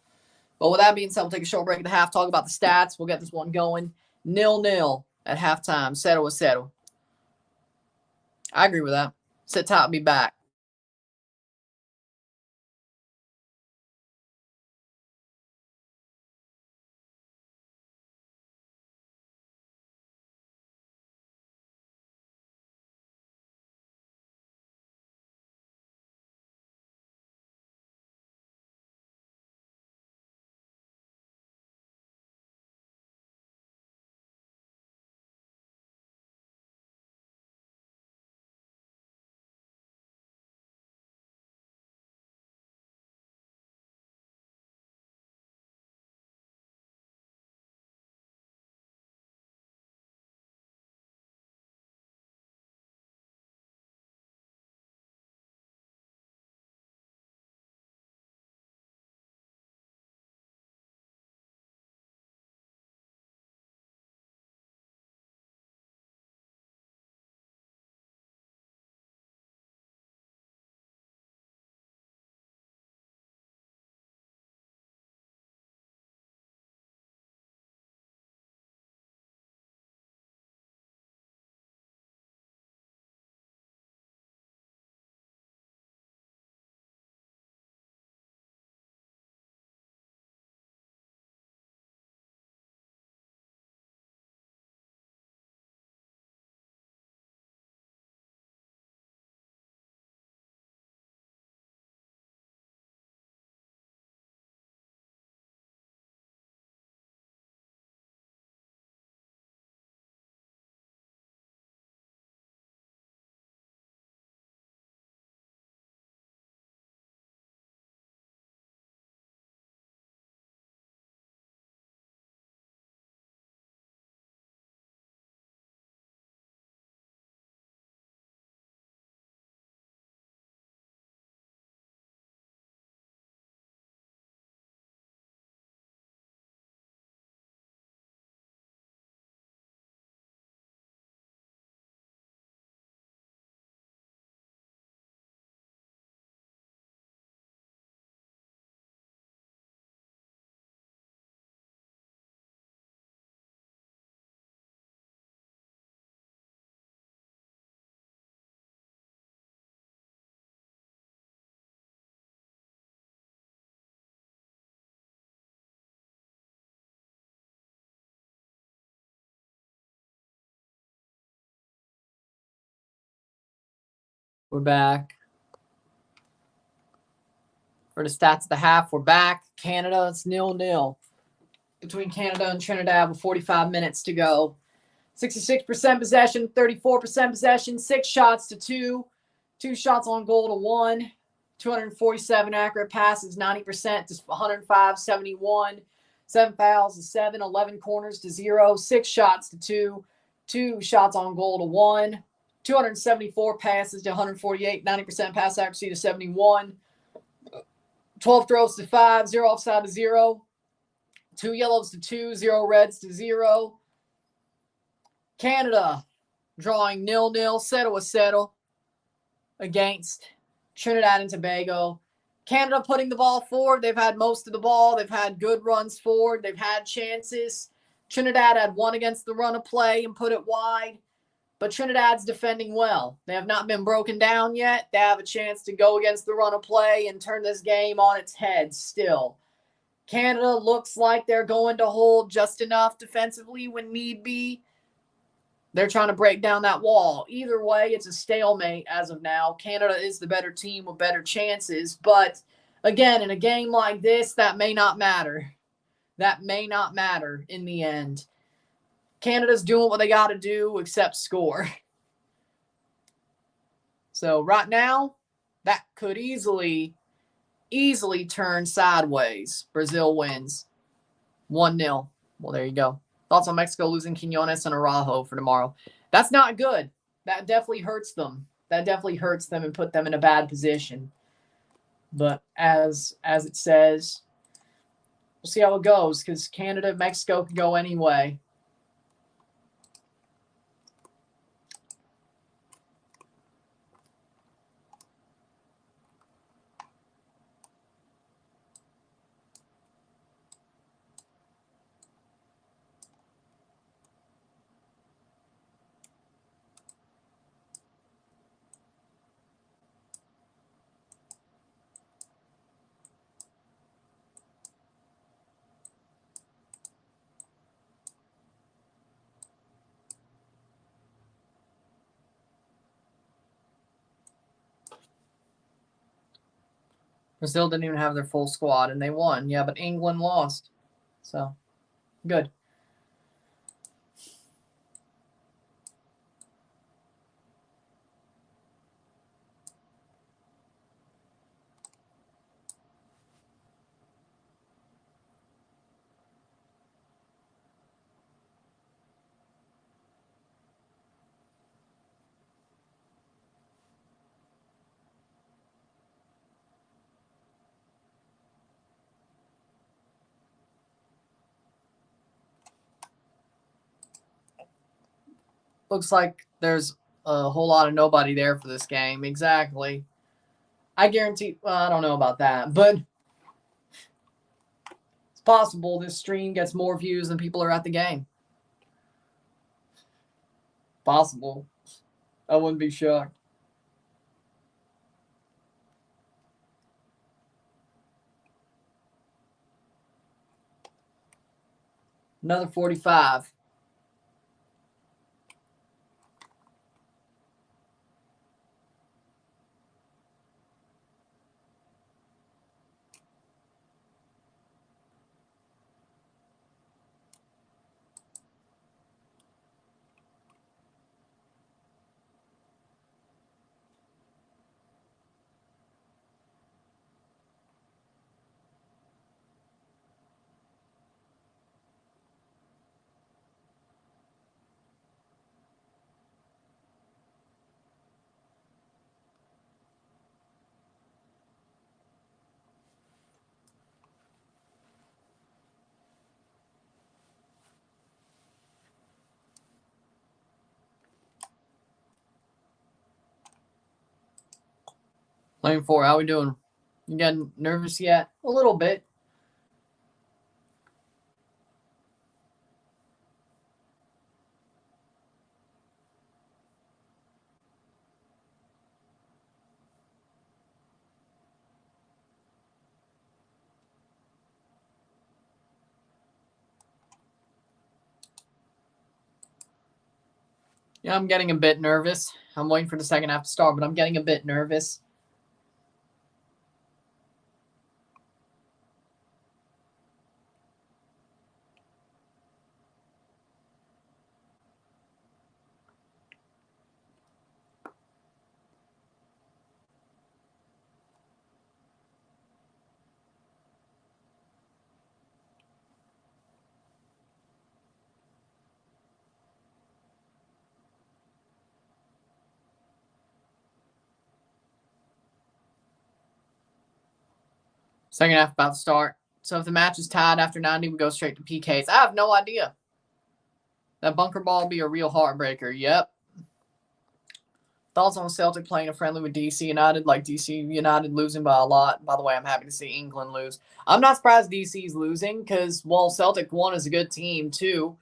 But with that being said, we'll take a short break at the half, talk about the stats. We'll get this one going. 0-0 at halftime. Settle with settle. I agree with that. Sit tight and be back. We're back. For the stats of the half, we're back. Canada, it's 0-0 between Canada and Trinidad with 45 minutes to go. 66% possession, 34% possession, 6 shots to 2, 2 shots on goal to 1, 247 accurate passes, 90% to 105, 71, 7 fouls to 7, 11 corners to 0, 6 shots to 2, 2 shots on goal to 1, 274 passes to 148, 90% pass accuracy to 71, 12 throws to 5, 0 offside to 0, 2 yellows to 2, 0 reds to 0. Canada drawing 0-0, settle against Trinidad and Tobago. Canada putting the ball forward. They've had most of the ball. They've had good runs forward. They've had chances. Trinidad had one against the run of play and put it wide. But Trinidad's defending well. They have not been broken down yet. They have a chance to go against the run of play and turn this game on its head still. Canada looks like they're going to hold just enough defensively when need be. They're trying to break down that wall. Either way, it's a stalemate as of now. Canada is the better team with better chances. But again, in a game like this, that may not matter. That may not matter in the end. Canada's doing what they got to do except score. So right now, that could easily turn sideways. Brazil wins 1-0. Well, there you go. Thoughts on Mexico losing Quinones and Araujo for tomorrow? That's not good. That definitely hurts them. That definitely hurts them and put them in a bad position. But as it says, we'll see how it goes because Canada, Mexico could go anyway. Brazil didn't even have their full squad, and they won. Yeah, but England lost. So, good. Looks like there's a whole lot of nobody there for this game. Exactly. I guarantee, well, I don't know about that, but it's possible this stream gets more views than people are at the game. Possible. I wouldn't be shocked. Another 45. Lane 4, how we doing? You getting nervous yet? A little bit. Yeah, I'm getting a bit nervous. I'm waiting for the second half to start, but I'm getting a bit nervous. Second half about to start. So if the match is tied after 90, we go straight to PKs. I have no idea. That bunker ball will be a real heartbreaker. Yep. Thoughts on Celtic playing a friendly with DC United, like DC United losing by a lot. By the way, I'm happy to see England lose. I'm not surprised DC's losing because, well, Celtic won as a good team, too.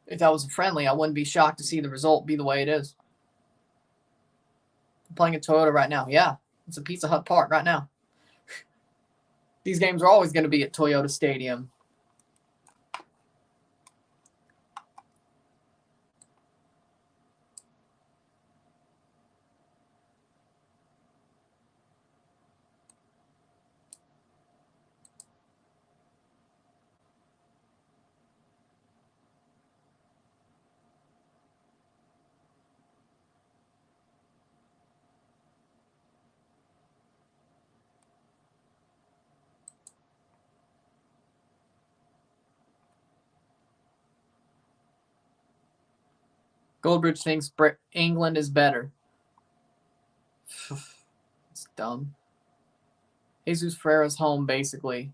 If that was a friendly, I wouldn't be shocked to see the result be the way it is. I'm playing at Toyota right now. Yeah, it's a Pizza Hut Park right now. These games are always going to be at Toyota Stadium. Goldbridge thinks England is better. It's dumb. Jesus Ferreira's home, basically.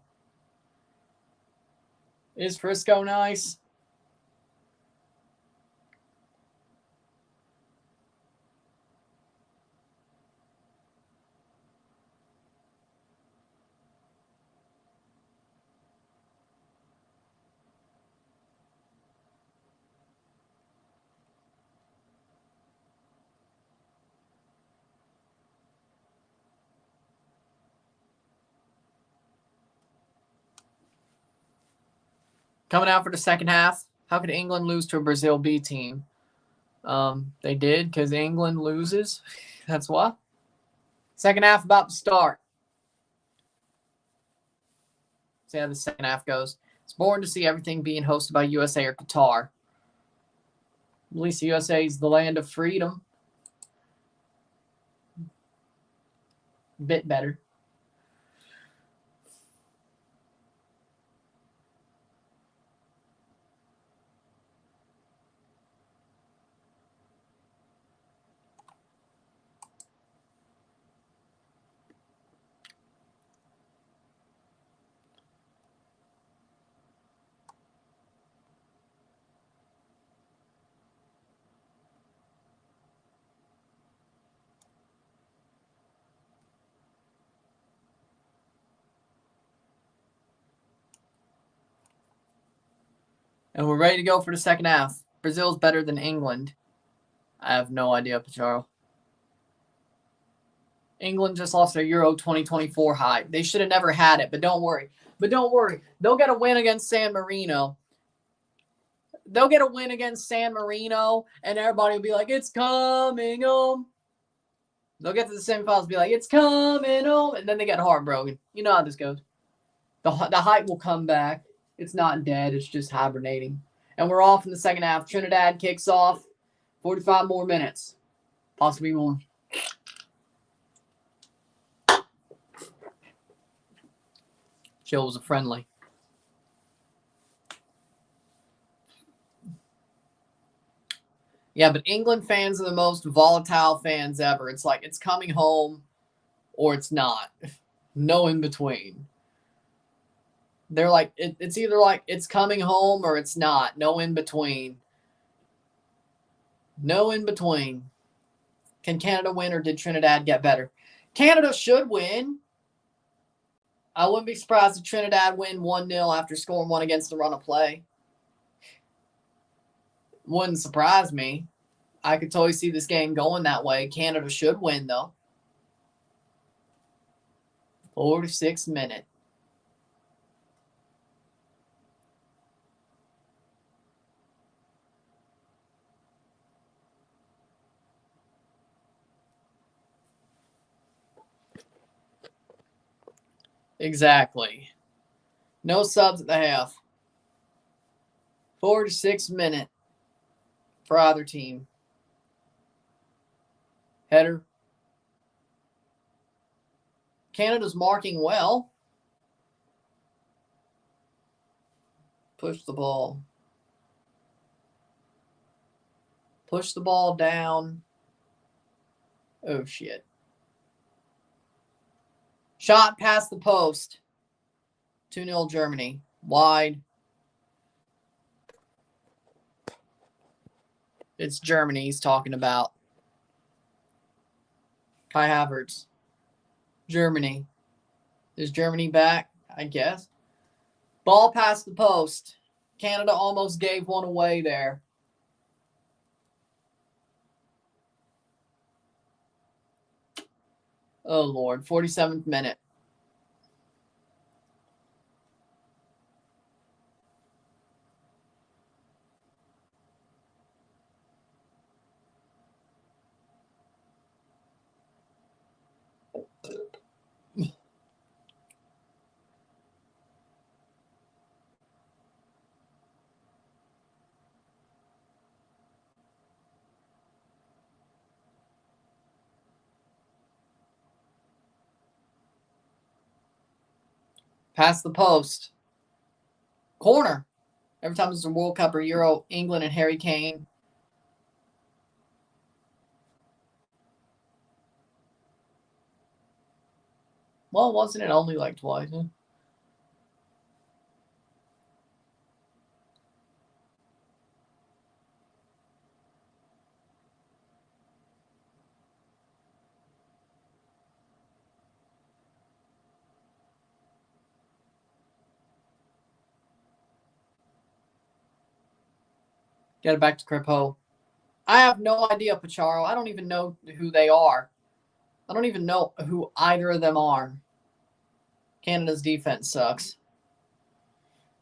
Is Frisco nice? Coming out for the second half. How could England lose to a Brazil B team? They did because England loses. That's why. Second half about to start. See how the second half goes. It's boring to see everything being hosted by USA or Qatar. At least USA is the land of freedom. A bit better. And we're ready to go for the second half. Brazil's better than England. I have no idea, Pacharo. England just lost their Euro 2024 hype. They should have never had it, but don't worry. They'll get a win against San Marino. They'll get a win against San Marino, and everybody will be like, it's coming home. They'll get to the semifinals and be like, it's coming home, and then they get heartbroken. You know how this goes. The hype will come back. It's not dead. It's just hibernating. And we're off in the second half. Trinidad kicks off. 45 more minutes. Possibly more. Chill was a friendly. Yeah, but England fans are the most volatile fans ever. It's like it's coming home or it's not. No in between. They're like, it's either like it's coming home or it's not. No in between. No in between. Can Canada win or did Trinidad get better? Canada should win. I wouldn't be surprised if Trinidad win 1-0 after scoring one against the run of play. Wouldn't surprise me. I could totally see this game going that way. Canada should win, though. 46 minute. Exactly. No subs at the half. 46 minute for either team. Header. Canada's marking well. Push the ball. Push the ball down. Oh, shit. Shot past the post. 2-0 Germany. Wide. It's Germany he's talking about. Kai Havertz. Germany. Is Germany back? I guess. Ball past the post. Canada almost gave one away there. Oh, Lord. 47th minute. Past the post. Corner. Every time there's a World Cup or Euro, England and Harry Kane. Well, wasn't it only like twice? Huh? Get it back to Crepeau. I have no idea, Pacharo. I don't even know who they are. I don't even know who either of them are. Canada's defense sucks.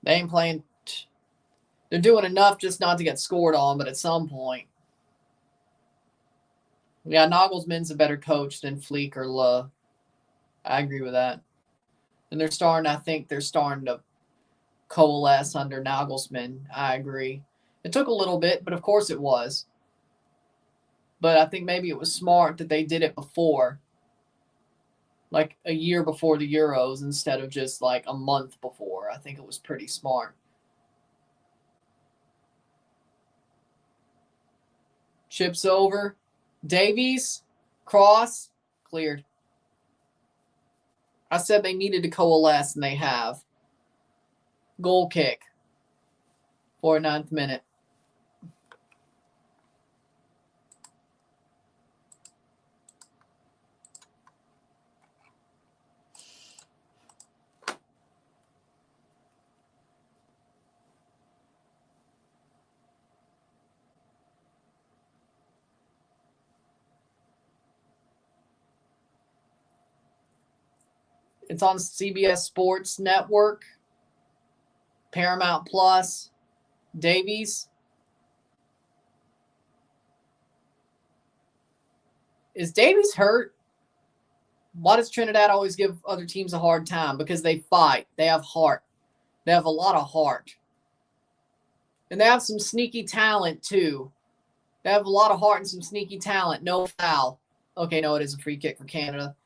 They ain't playing. They're doing enough just not to get scored on, but at some point. Yeah, Nagelsmann's a better coach than Fleek or Le. I agree with that. And I think they're starting to coalesce under Nagelsmann. I agree. It took a little bit, but of course it was. But I think maybe it was smart that they did it before. Like a year before the Euros instead of just like a month before. I think it was pretty smart. Chips over. Davies, cross, cleared. I said they needed to coalesce, and they have. Goal kick. 49th minute. It's on CBS Sports Network, Paramount Plus. Davies. Is Davies hurt? Why does Trinidad always give other teams a hard time? Because they fight. They have heart. They have a lot of heart. And they have some sneaky talent, too. They have a lot of heart and some sneaky talent. No foul. Okay, no, it is a free kick for Canada.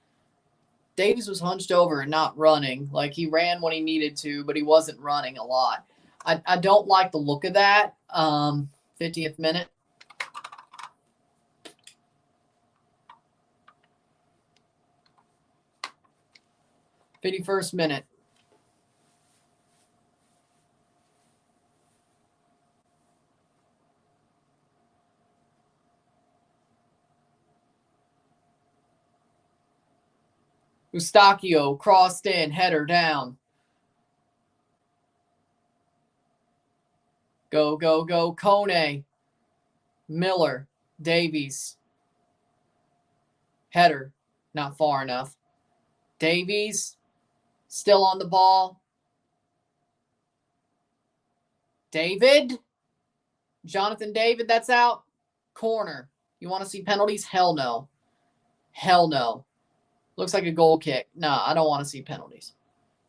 Davies was hunched over and not running. Like, he ran when he needed to, but he wasn't running a lot. I don't like the look of that. 50th minute. '51st minute. Eustachio crossed in, header down. Go, go, go. Kone. Miller. Davies. Header. Not far enough. Davies. Still on the ball. David. Jonathan David, that's out. Corner. You want to see penalties? Hell no. Hell no. Looks like a goal kick. No, I don't want to see penalties.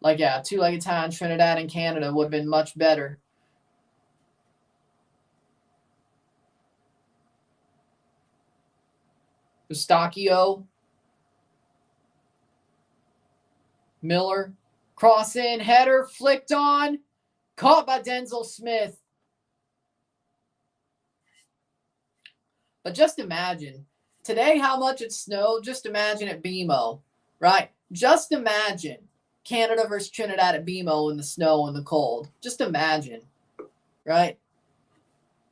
Like, yeah, two-legged tie in Trinidad and Canada would have been much better. Eustachio. Miller. Cross in, header, flicked on. Caught by Denzel Smith. But just imagine, today how much it snowed. Just imagine at BMO, right? Just imagine Canada versus Trinidad at BMO in the snow and the cold. Just imagine, right?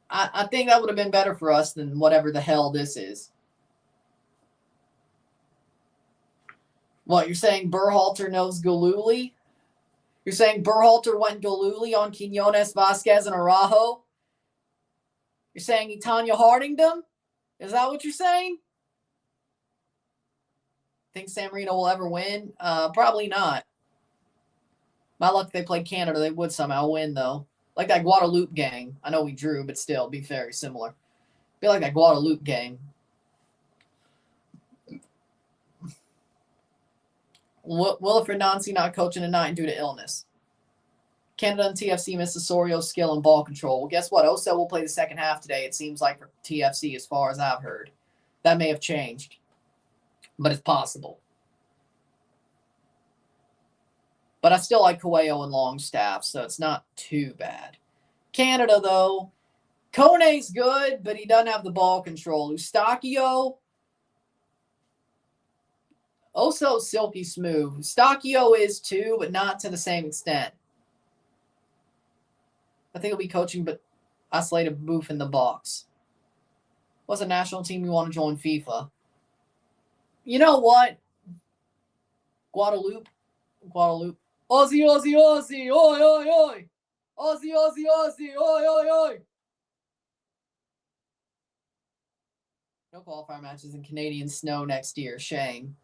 I think that would have been better for us than whatever the hell this is. What, you're saying Berhalter knows Galuli? You're saying Berhalter went Galuli on Quinones, Vasquez, and Araujo? You're saying he Tanya Hardinged them? Is that what you're saying? Think San Marino will ever win? Probably not. My luck, if they played Canada, they would somehow win, though. Like that Guadalupe game. I know we drew, but still, be very similar. Be like that Guadalupe game. Wilfred Nancy not coaching tonight due to illness. Canada and TFC miss Osorio's skill and ball control. Well, guess what? Oso will play the second half today, it seems like, for TFC, as far as I've heard. That may have changed, but it's possible. But I still like Coelho and Longstaff, so it's not too bad. Canada, though, Kone's good, but he doesn't have the ball control. Eustachio, Oso silky smooth. Eustachio is too, but not to the same extent. I think he'll be coaching, but isolated booth in the box. What's a national team you want to join FIFA? You know what? Guadalupe. Aussie, Aussie, Aussie. Oi, oi, oi. Aussie, Aussie, Aussie. Oi, oi, oi. No qualifier matches in Canadian snow next year. Shame.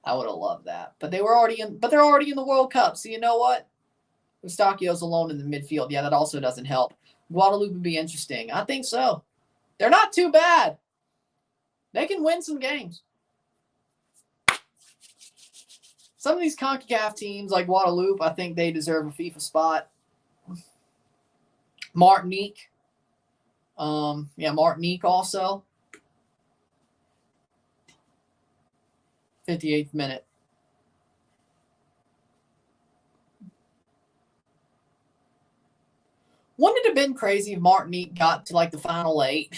I would have loved that. But they're already in the World Cup. So you know what? Eustachio's alone in the midfield. Yeah, that also doesn't help. Guadalupe would be interesting. I think so. They're not too bad. They can win some games. Some of these CONCACAF teams like Guadalupe, I think they deserve a FIFA spot. Martinique. Martinique also. 58th minute. Wouldn't it have been crazy if Martinique got to like the final 8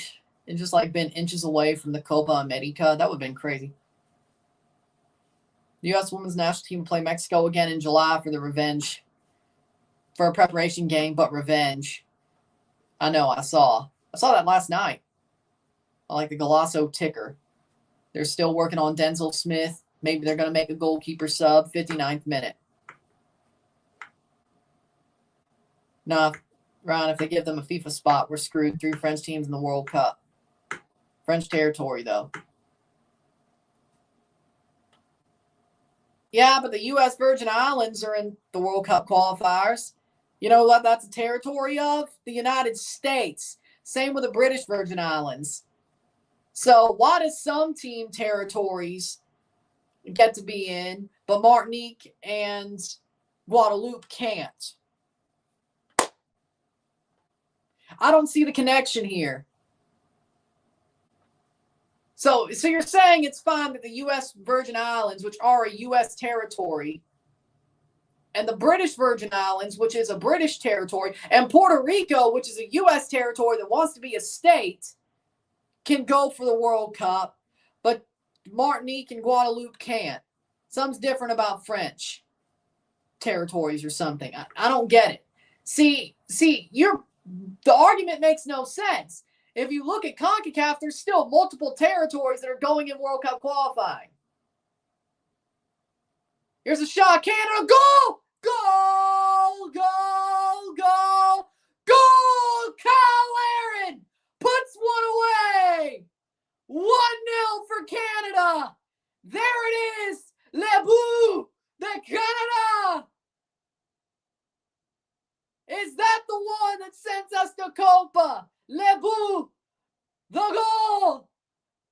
and just like been inches away from the Copa America? That would have been crazy. The U.S. women's national team will play Mexico again in July for the revenge. For a preparation game, but revenge. I know, I saw that last night. I like the Golasso ticker. They're still working on Denzel Smith. Maybe they're going to make a goalkeeper sub. 59th minute. No, Ron, if they give them a FIFA spot, we're screwed. 3 French teams in the World Cup. French territory, though. Yeah, but the U.S. Virgin Islands are in the World Cup qualifiers. You know what that's a territory of? The United States. Same with the British Virgin Islands. So why does some team territories get to be in, but Martinique and Guadeloupe can't? I don't see the connection here. So you're saying it's fine that the U.S. Virgin Islands, which are a U.S. territory, and the British Virgin Islands, which is a British territory, and Puerto Rico, which is a U.S. territory that wants to be a state, can go for the World Cup, but Martinique and Guadeloupe can't. Something's different about French territories or something. I don't get it. See, the argument makes no sense. If you look at CONCACAF, there's still multiple territories that are going in World Cup qualifying. Here's a shot. Canada, goal! Goal! Goal! Goal! Goal! Kyle Aaron puts one away. 1-0 for Canada. There it is. Le Bout de Canada. Is that the one that sends us to Copa? Le Bout, the goal.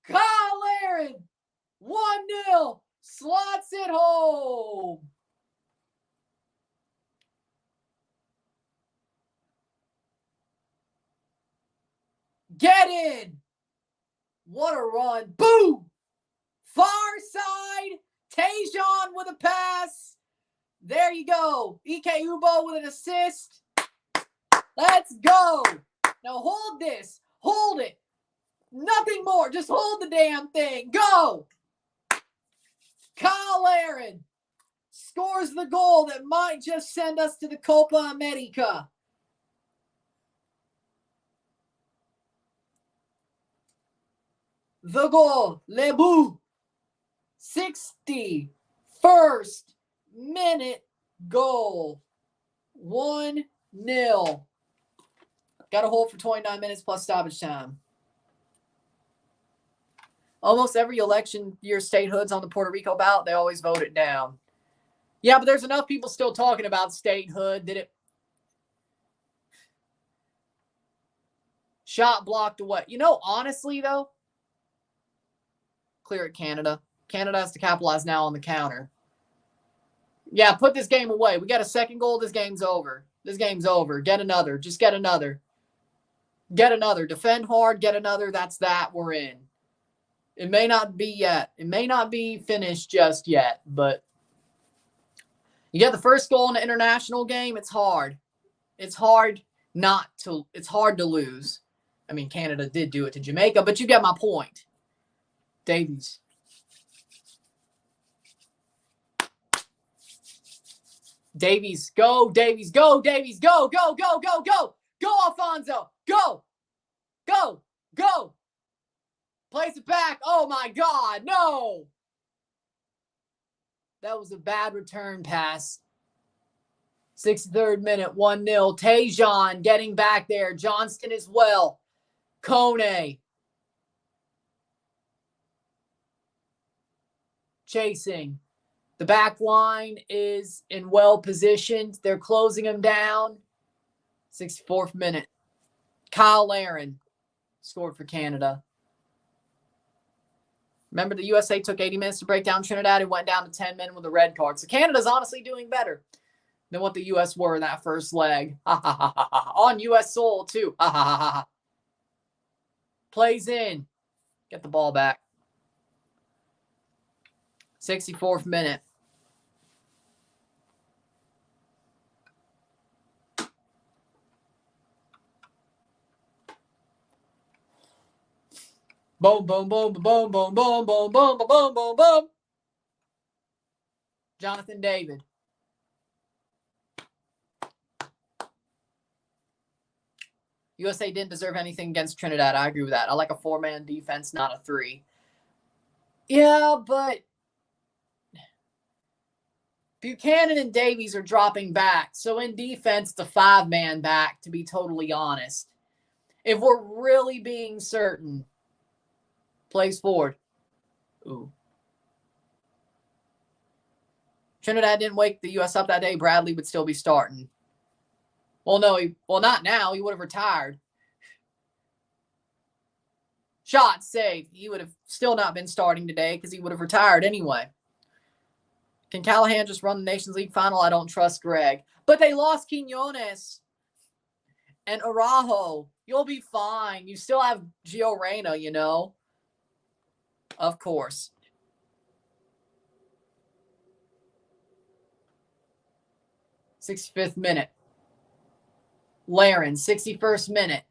Kyle Aaron, 1-0, slots it home. Get in. What a run. Boom. Far side. Tajon with a pass. There you go. Ike Ubo with an assist. Let's go. Now hold this. Hold it. Nothing more. Just hold the damn thing. Go. Kyle Aaron scores the goal that might just send us to the Copa América. The goal. Lebu. 61st minute goal. 1-0. Got a hold for 29 minutes plus stoppage time. Almost every election year statehood's on the Puerto Rico ballot, they always vote it down. Yeah, but there's enough people still talking about statehood that it shot blocked away. You know, honestly, though, clear at Canada. Canada has to capitalize now on the counter. Yeah, put this game away. We got a second goal. This game's over. This game's over. Get another. Just get another. Get another. Defend hard. Get another. That's that. We're in. It may not be yet. It may not be finished just yet, but you get the first goal in an international game, it's hard. It's hard to lose. I mean, Canada did do it to Jamaica, but you get my point. Davies. Davies, go, Davies, go, Davies, go, go, go, go, go. Go, Alfonso. Go. Go. Go. Place it back. Oh, my God. No. That was a bad return pass. 63rd minute, 1-0. Tajon getting back there. Johnston as well. Kone. Chasing. The back line is in well positioned. They're closing him down. 64th minute. Kyle Aaron scored for Canada. Remember, the USA took 80 minutes to break down Trinidad and went down to 10 men with a red card. So Canada's honestly doing better than what the U.S. were in that first leg. On U.S. soil, too. Plays in. Get the ball back. 64th minute. Boom, boom, boom, boom, boom, boom, boom, boom, boom, boom, boom, boom. Jonathan David. USA didn't deserve anything against Trinidad. I agree with that. I like a 4-man defense, not a 3. Yeah, but Buchanan and Davies are dropping back. So in defense, it's a 5-man back, to be totally honest. If we're really being certain, plays forward. Ooh. Trinidad didn't wake the U.S. up that day. Bradley would still be starting. Well, no, not now. He would have retired. Shot saved. He would have still not been starting today because he would have retired anyway. Can Callahan just run the Nations League final? I don't trust Greg. But they lost Quinones and Araujo. You'll be fine. You still have Gio Reyna, you know. Of course. '65th minute. Laren, 61st minute.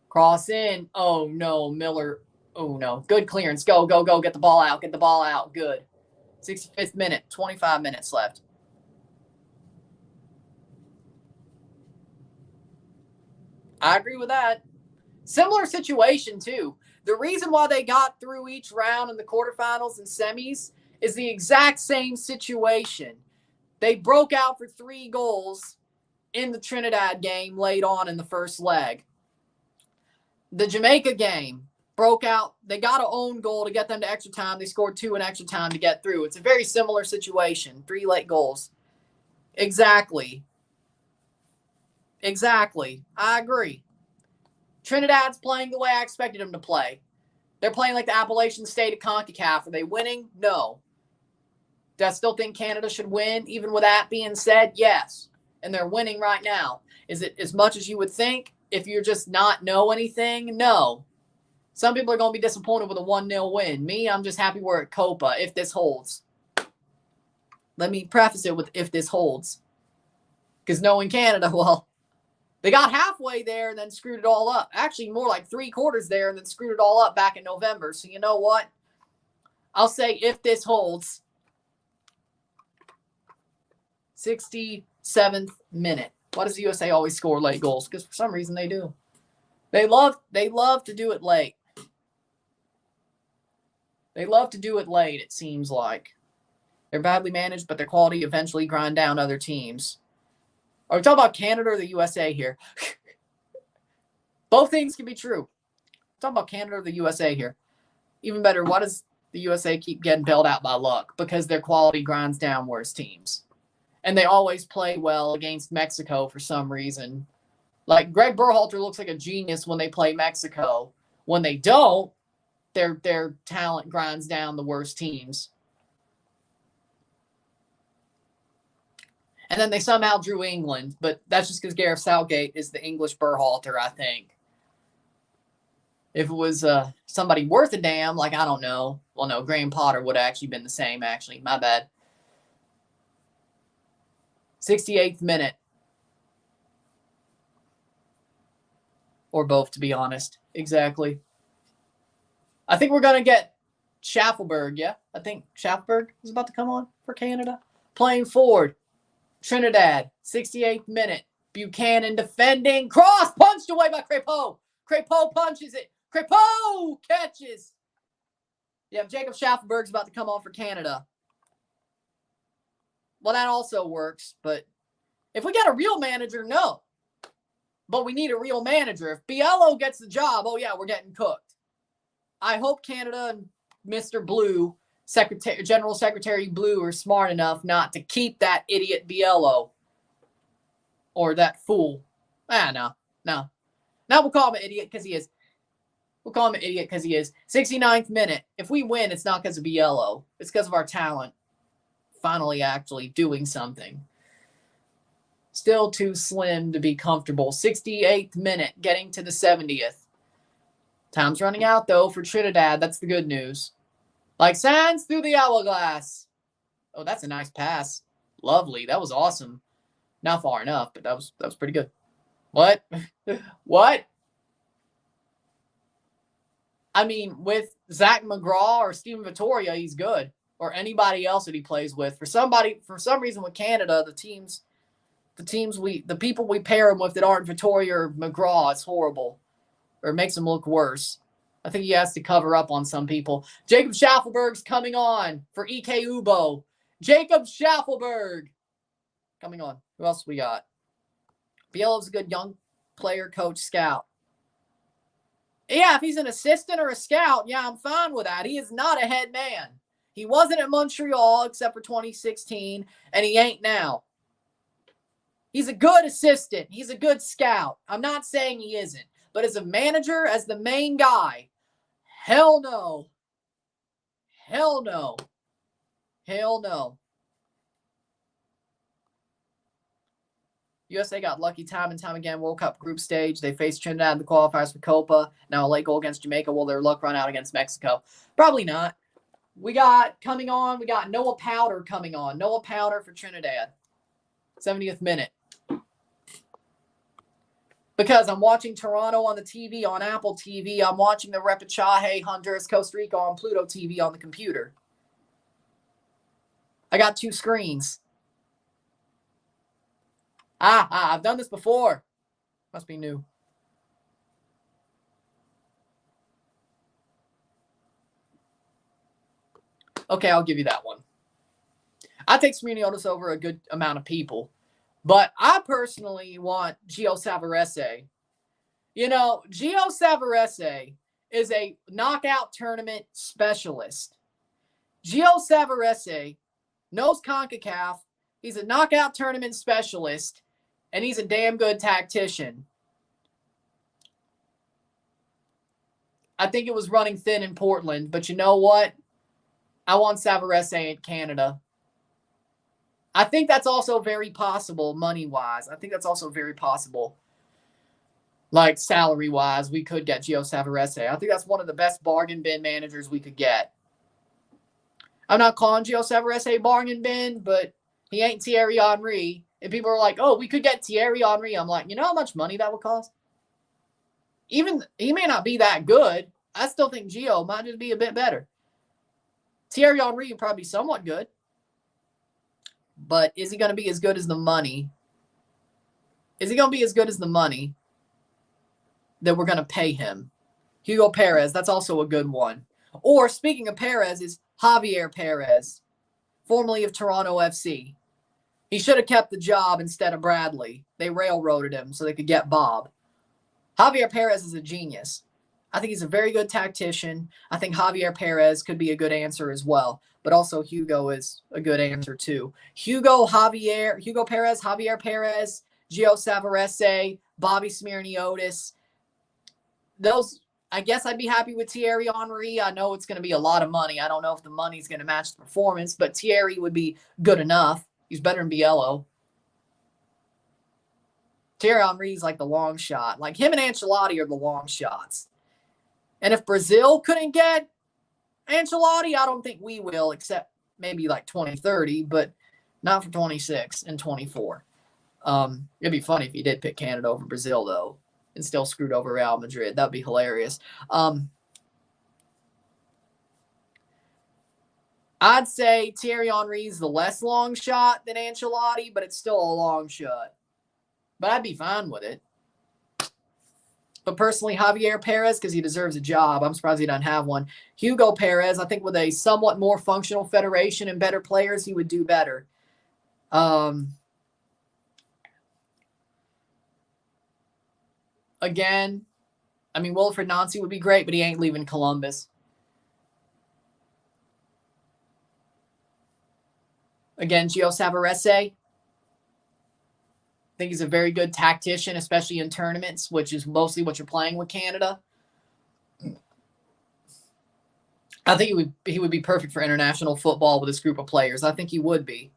Cross in. Oh, no. Miller. Oh, no. Good clearance. Go, go, go. Get the ball out. Get the ball out. Good. 65th minute. 25 minutes left. I agree with that. Similar situation, too. The reason why they got through each round in the quarterfinals and semis is the exact same situation. They broke out for 3 goals in the Trinidad game late on in the first leg. The Jamaica game broke out. They got an own goal to get them to extra time. They scored 2 in extra time to get through. It's a very similar situation. 3 late goals. Exactly. Exactly. I agree. Trinidad's playing the way I expected them to play. They're playing like the Appalachian State of CONCACAF. Are they winning? No. Do I still think Canada should win? Even with that being said, yes. And they're winning right now. Is it as much as you would think? if you're just not know anything, no. Some people are going to be disappointed with a 1-0 win. Me, I'm just happy we're at Copa if this holds. Let me preface it with if this holds. Because knowing Canada, well, they got halfway there and then screwed it all up. Actually, more like 3/4 there and then screwed it all up back in November. So you know what? I'll say if this holds. 67th minute. Why does the USA always score late goals? Because for some reason they do. They love to do it late. They love to do it late, it seems like. They're badly managed, but their quality eventually grind down other teams. Are we talking about Canada or the USA here? Both things can be true. We're talking about Canada or the USA here. Even better, why does the USA keep getting bailed out by luck? Because their quality grinds down worse teams. And they always play well against Mexico for some reason. Like, Greg Berhalter looks like a genius when they play Mexico. When they don't, their talent grinds down the worst teams. And then they somehow drew England, but that's just because Gareth Southgate is the English Berhalter, I think. If it was somebody worth a damn, like, I don't know. Well, no, Graham Potter would have actually been the same, actually. My bad. 68th minute. Or both, to be honest. Exactly. I think we're going to get Schaffelberg, yeah? I think Schaffelberg is about to come on for Canada. Playing forward. Trinidad, 68th minute. Buchanan defending. Cross punched away by Crépeau. Crépeau punches it. Crépeau catches. Yeah, Jacob Schaffelberg's about to come on for Canada. Well, that also works, but if we got a real manager, no. But we need a real manager. If Biello gets the job, oh yeah, we're getting cooked. I hope Canada and Mr. Blue, General Secretary Blue, are smart enough not to keep that idiot Biello. Or that fool. No. Now we'll call him an idiot because he is. We'll call him an idiot because he is. 69th minute. If we win, it's not because of Biello. It's because of our talent. Finally actually doing something. Still too slim to be comfortable. 68th minute, getting to the 70th. Time's running out, though, for Trinidad. That's the good news. Like sands through the hourglass. Oh, that's a nice pass. Lovely. That was awesome. Not far enough, but that was pretty good. What? What? I mean, with Zach McGraw or Steven Vittoria, he's good. Or anybody else that he plays with. For some reason with Canada, the people we pair him with that aren't Vittoria or McGraw, it's horrible. Or it makes him look worse. I think he has to cover up on some people. Jacob Schaffelberg's coming on for EK Ubo. Jacob Schaffelberg coming on. Who else we got? Biello's a good young player, coach, scout. Yeah, if he's an assistant or a scout, yeah, I'm fine with that. He is not a head man. He wasn't at Montreal except for 2016, and he ain't now. He's a good assistant. He's a good scout. I'm not saying he isn't. But as a manager, as the main guy, hell no. Hell no. Hell no. USA got lucky time and time again. World Cup group stage. They faced Trinidad in the qualifiers for Copa. Now a late goal against Jamaica. Will their luck run out against Mexico? Probably not. We got Noah Powder coming on. Noah Powder for Trinidad. 70th minute. Because I'm watching Toronto on the TV on Apple TV. I'm watching the Repechaje, Honduras, Costa Rica on Pluto TV on the computer. I got 2 screens. I've done this before. Must be new. Okay, I'll give you that one. I take Smirniotis over a good amount of people. But I personally want Gio Savarese. You know, Gio Savarese is a knockout tournament specialist. Gio Savarese knows CONCACAF. He's a knockout tournament specialist, and he's a damn good tactician. I think it was running thin in Portland, but you know what? I want Savarese in Canada. I think that's also very possible money-wise. I think that's also very possible. like salary-wise, we could get Gio Savarese. I think that's one of the best bargain bin managers we could get. I'm not calling Gio Savarese bargain bin, but he ain't Thierry Henry. And people are like, oh, we could get Thierry Henry. I'm like, you know how much money that would cost? Even he may not be that good. I still think Gio might just be a bit better. Thierry Henry would probably be somewhat good. But is he going to be as good as the money? Is he going to be as good as the money that we're going to pay him? Hugo Perez, that's also a good one. Or, speaking of Perez, is Javier Perez, formerly of Toronto FC. He should have kept the job instead of Bradley. They railroaded him so they could get Bob. Javier Perez is a genius. I think he's a very good tactician. I think Javier Perez could be a good answer as well. But also Hugo is a good answer too. Hugo Perez, Javier Perez, Gio Savarese, Bobby Smirniotis. Those, I guess I'd be happy with Thierry Henry. I know it's going to be a lot of money. I don't know if the money's going to match the performance, but Thierry would be good enough. He's better than Biello. Thierry Henry's like the long shot. Like him and Ancelotti are the long shots. And if Brazil couldn't get Ancelotti, I don't think we will, except maybe like 2030, but not for 26 and 24. It'd be funny if he did pick Canada over Brazil, though, and still screwed over Real Madrid. That'd be hilarious. I'd say Thierry Henry's the less long shot than Ancelotti, but it's still a long shot. But I'd be fine with it. But personally, Javier Perez, because he deserves a job. I'm surprised he doesn't have one. Hugo Perez, I think with a somewhat more functional federation and better players, he would do better. Again, I mean, Wilfred Nancy would be great, but he ain't leaving Columbus. Again, Gio Savarese. I think he's a very good tactician, especially in tournaments, which is mostly what you're playing with Canada. I think he would be perfect for international football with this group of players. I think he would be.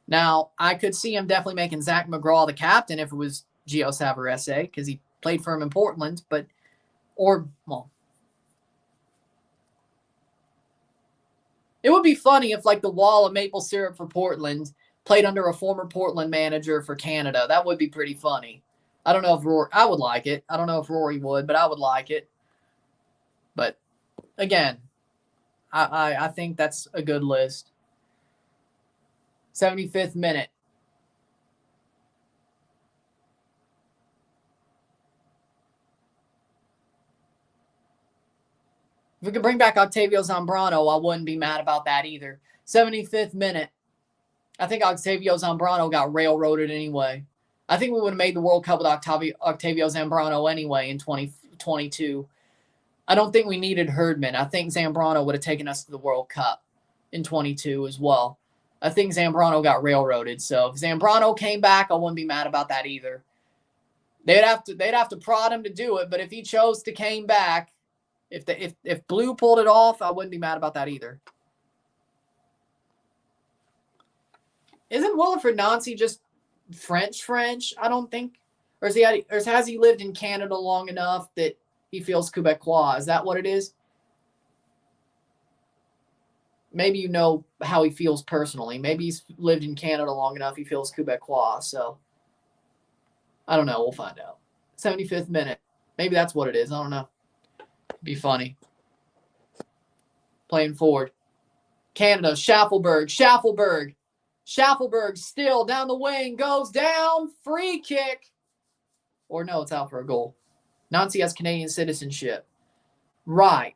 Now, I could see him definitely making Zach McGraw the captain if it was Gio Savarese, because he played for him in Portland, it would be funny if, like, the wall of maple syrup for Portland played under a former Portland manager for Canada. That would be pretty funny. I don't know if Rory... I would like it. I don't know if Rory would, but I would like it. But, again, I think that's a good list. 75th minute. If we could bring back Octavio Zambrano, I wouldn't be mad about that either. 75th minute. I think Octavio Zambrano got railroaded anyway. I think we would have made the World Cup with Octavio Zambrano anyway in 2022. I don't think we needed Herdman. I think Zambrano would have taken us to the World Cup in 22 as well. I think Zambrano got railroaded. So if Zambrano came back, I wouldn't be mad about that either. They'd have to prod him to do it, but if he chose to came back, if Blue pulled it off, I wouldn't be mad about that either. Isn't Wilfred Nancy just French? I don't think. Or has he lived in Canada long enough that he feels Quebecois? Is that what it is? Maybe you know how he feels personally. Maybe he's lived in Canada long enough he feels Quebecois. So, I don't know. We'll find out. 75th minute. Maybe that's what it is. I don't know. It'd be funny. Playing forward. Canada, Schaffelberg still down the wing. Goes down. Free kick. Or no, it's out for a goal. Nancy has Canadian citizenship. Right.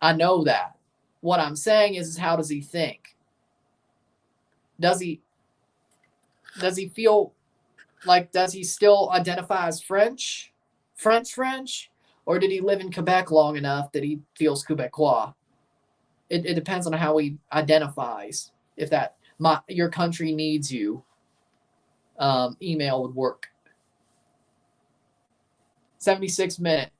I know that. What I'm saying is how does he think? Does he feel like, does he still identify as French? Or did he live in Quebec long enough that he feels Quebecois? It depends on how he identifies. If your country needs you, email would work. 76 minute.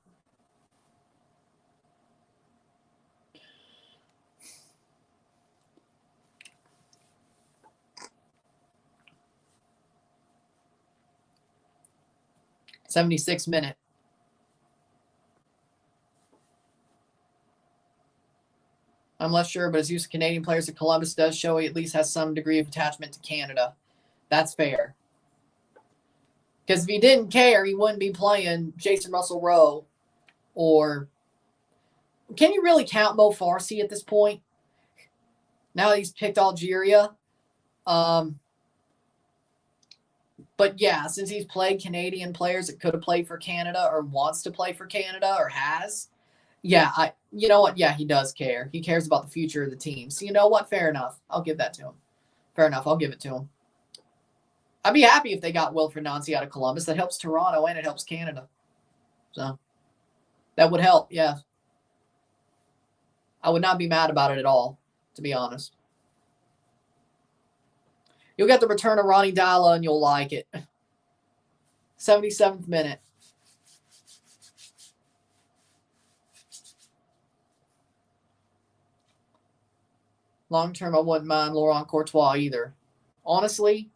76th minute. I'm less sure, but his use of Canadian players at Columbus does show he at least has some degree of attachment to Canada. That's fair. Because if he didn't care, he wouldn't be playing Jason Russell-Rowe. Or can you really count Mo Farsi at this point? Now that he's picked Algeria. But yeah, since he's played Canadian players that could have played for Canada or wants to play for Canada or has, yeah, you know what? Yeah, he does care. He cares about the future of the team. So you know what? Fair enough. I'll give that to him. Fair enough. I'll give it to him. I'd be happy if they got Wilfried Nancy out of Columbus. That helps Toronto and it helps Canada. So that would help, yeah. I would not be mad about it at all, to be honest. You'll get the return of Ronnie Dalla and you'll like it. 77th minute. Long term, I wouldn't mind Laurent Courtois either. Honestly,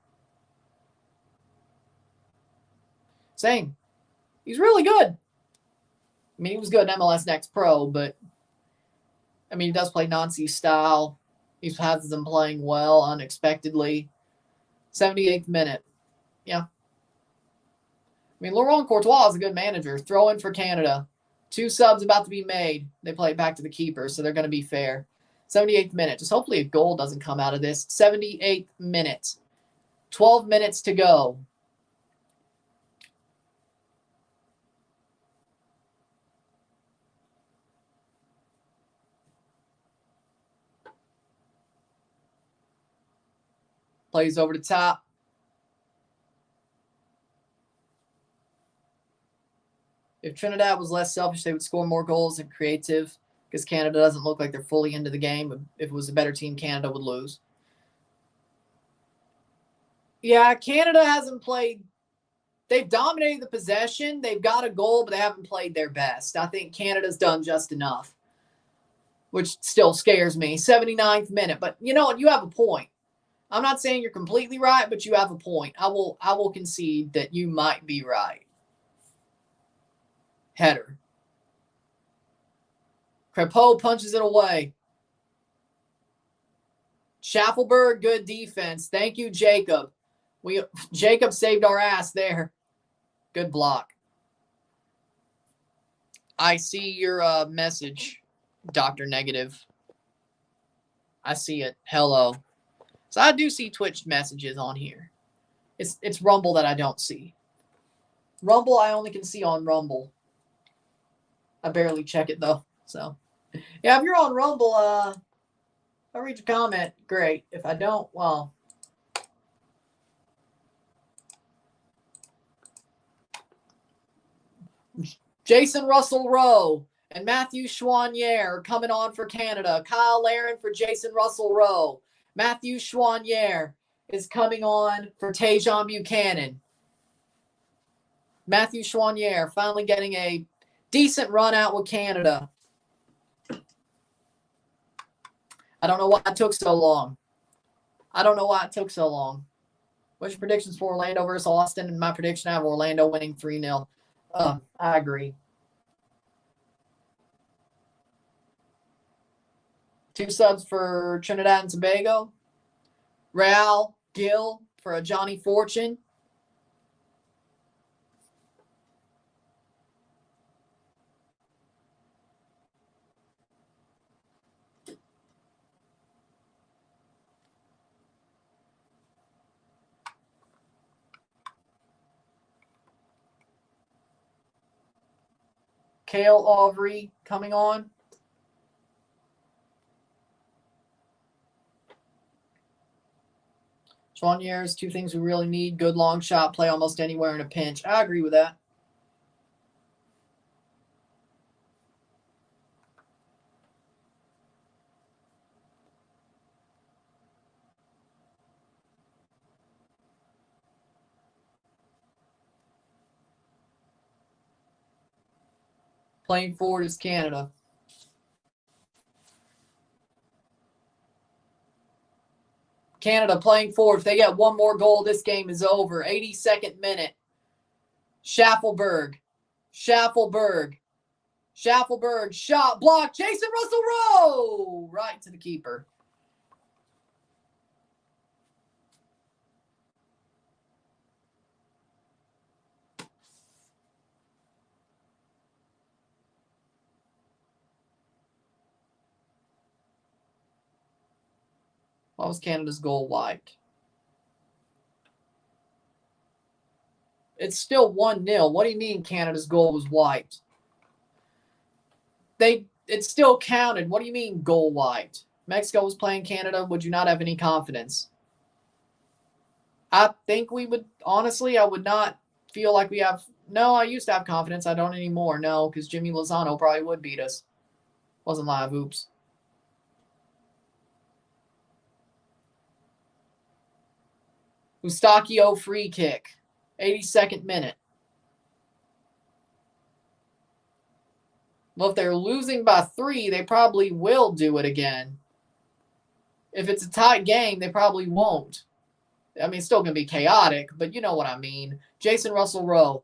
same. He's really good. I mean, he was good in MLS Next Pro, but I mean, he does play Nancy style. He has them playing well unexpectedly. 78th minute. Yeah. I mean, Laurent Courtois is a good manager. Throw in for Canada. 2 subs about to be made. They play it back to the keeper, so they're going to be fair. 78th minute. Just hopefully a goal doesn't come out of this. 78th minute. 12 minutes to go. Plays over the top. If Trinidad was less selfish, they would score more goals and creative because Canada doesn't look like they're fully into the game. If it was a better team, Canada would lose. Yeah, Canada hasn't played. They've dominated the possession. They've got a goal, but they haven't played their best. I think Canada's done just enough, which still scares me. 79th minute. But you know what? You have a point. I'm not saying you're completely right, but you have a point. I will concede that you might be right. Header. Crepeau punches it away. Schaffelberg, good defense. Thank you, Jacob. Jacob saved our ass there. Good block. I see your message, Dr. Negative. I see it. Hello. So I do see Twitch messages on here. It's Rumble that I don't see. Rumble I only can see on Rumble. I barely check it though. So yeah, if you're on Rumble, if I read your comment, great. If I don't, well. Jason Russell-Rowe and Matthew Choinière are coming on for Canada. Kyle Larin for Jason Russell-Rowe. Matthew Choinière is coming on for Tajon Buchanan. Matthew Choinière finally getting a decent run out with Canada. I don't know why it took so long. What's your predictions for Orlando versus Austin? And my prediction, I have Orlando winning 3-0. I agree. 2 subs for Trinidad and Tobago. Real Gill for a Johnny Fortune. Cale Aubry coming on. Choinière's 2 things we really need. Good long shot, play almost anywhere in a pinch. I agree with that. Playing forward is Canada. Canada playing forward. If they get one more goal, this game is over. 82nd minute. Schaffelberg. Shot, block, Jason Russell Rowe. Right to the keeper. Why was Canada's goal wiped? It's still 1-0. What do you mean Canada's goal was wiped? It still counted. What do you mean goal wiped? Mexico was playing Canada. Would you not have any confidence? I think we would, honestly, I would not feel like we have, no, I used to have confidence. I don't anymore. No, because Jimmy Lozano probably would beat us. Wasn't live. Oops. Eustachio free kick. 82nd minute. Well, if they're losing by 3, they probably will do it again. If it's a tight game, they probably won't. I mean, it's still going to be chaotic, but you know what I mean. Jason Russell Rowe.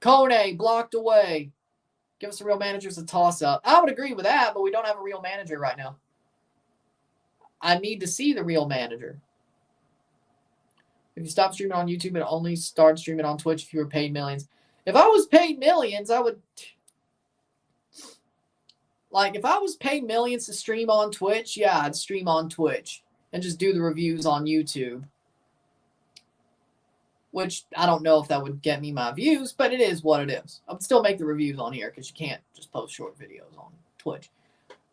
Kone blocked away. Give us a real manager as a toss-up. I would agree with that, but we don't have a real manager right now. I need to see the real manager. If you stop streaming on YouTube and only start streaming on Twitch if you were paid millions. If I was paid millions, I would... Like, if I was paid millions to stream on Twitch, yeah, I'd stream on Twitch and just do the reviews on YouTube. Which, I don't know if that would get me my views, but it is what it is. I would still make the reviews on here because you can't just post short videos on Twitch.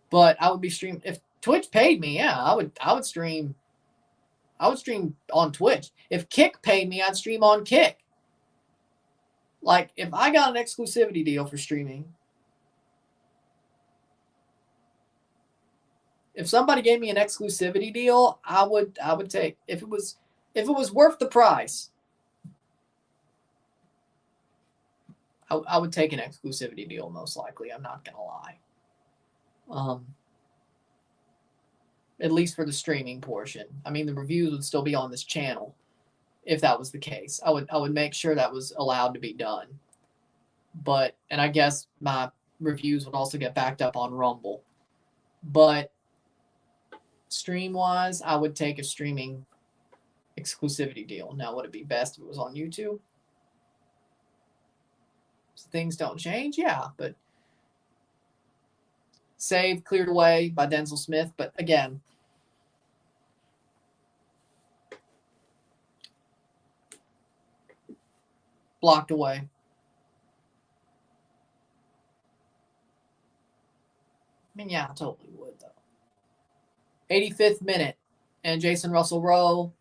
But I would be streaming... If Twitch paid me, yeah, I would stream... I would stream on Twitch. If Kick paid me, I'd stream on Kick. Like, if I got an exclusivity deal for streaming, if somebody gave me an exclusivity deal, I would take. If it was worth the price, I would take an exclusivity deal most likely. I'm not gonna lie. At least for the streaming portion. I mean, the reviews would still be on this channel if that was the case. I would make sure that was allowed to be done. But, and I guess my reviews would also get backed up on Rumble. But stream-wise, I would take a streaming exclusivity deal. Now, would it be best if it was on YouTube? So things don't change? Yeah, but save cleared away by Denzel Smith. But again, blocked away. I mean, yeah, I totally would, though. 85th minute, and Jason Russell Rowe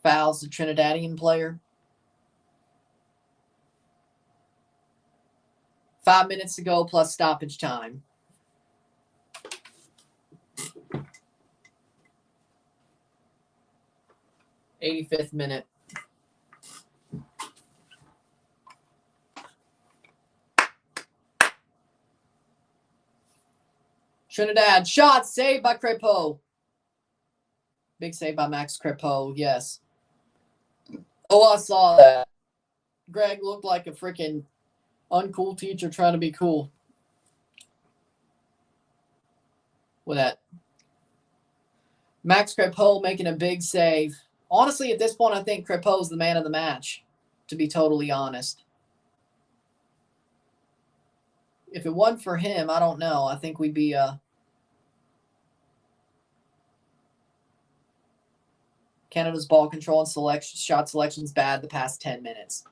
fouls the Trinidadian player. 5 minutes to go plus stoppage time. '85th minute. Trinidad shot saved by Crepeau. Big save by Max Crepeau, yes. Oh, I saw that. Greg looked like a freaking uncool teacher trying to be cool. With that. Max Crepeau making a big save. Honestly, at this point, I think Crepeau's the man of the match, to be totally honest. If it wasn't for him, I don't know. I think we'd be Canada's ball control and shot selection's bad the past 10 minutes.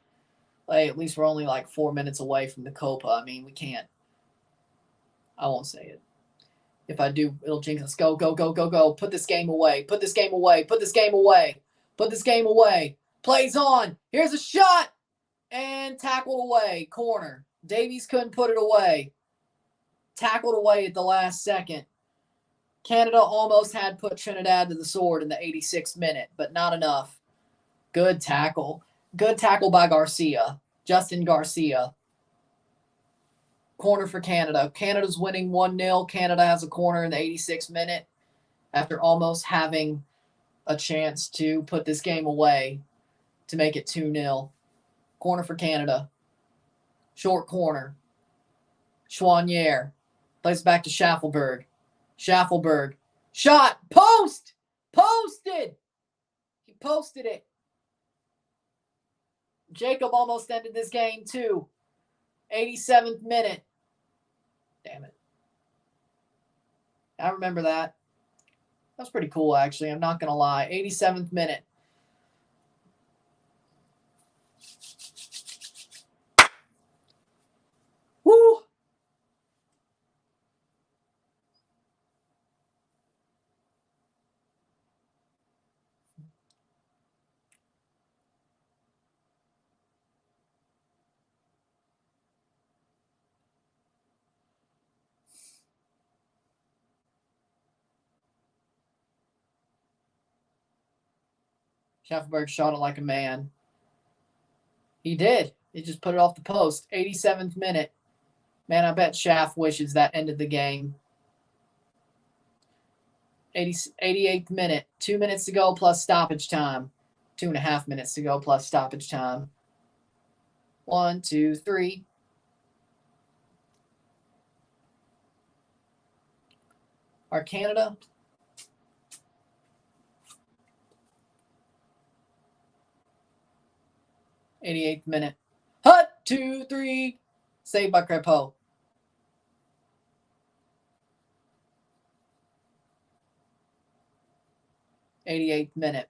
Like, at least we're only like 4 minutes away from the Copa. I mean, we can't. I won't say it. If I do, it'll jinx us. Go, go, go, go, go. Put this game away. Put this game away. Put this game away. Put this game away. Plays on. Here's a shot. And tackled away. Corner. Davies couldn't put it away. Tackled away at the last second. Canada almost had put Trinidad to the sword in the 86th minute, but not enough. Good tackle. Good tackle by Garcia. Justin Garcia. Corner for Canada. Canada's winning 1-0. Canada has a corner in the 86th minute after almost having a chance to put this game away to make it 2-0. Corner for Canada. Short corner. Chouanier. Plays back to Schaffelberg. Schaffelberg. Shot. Post. Posted. He posted it. Jacob almost ended this game too. 87th minute. Damn it. I remember that. That was pretty cool, actually. I'm not going to lie. 87th minute. Woo! Schaffelberg shot it like a man. He did. He just put it off the post. 87th minute. Man, I bet Schaff wishes that ended the game. 88th minute. 2 minutes to go plus stoppage time. 2.5 minutes to go plus stoppage time. 1, 2, 3. Our Canada. '88th minute. Hut, 2, 3. Saved by Crepeau. '88th minute.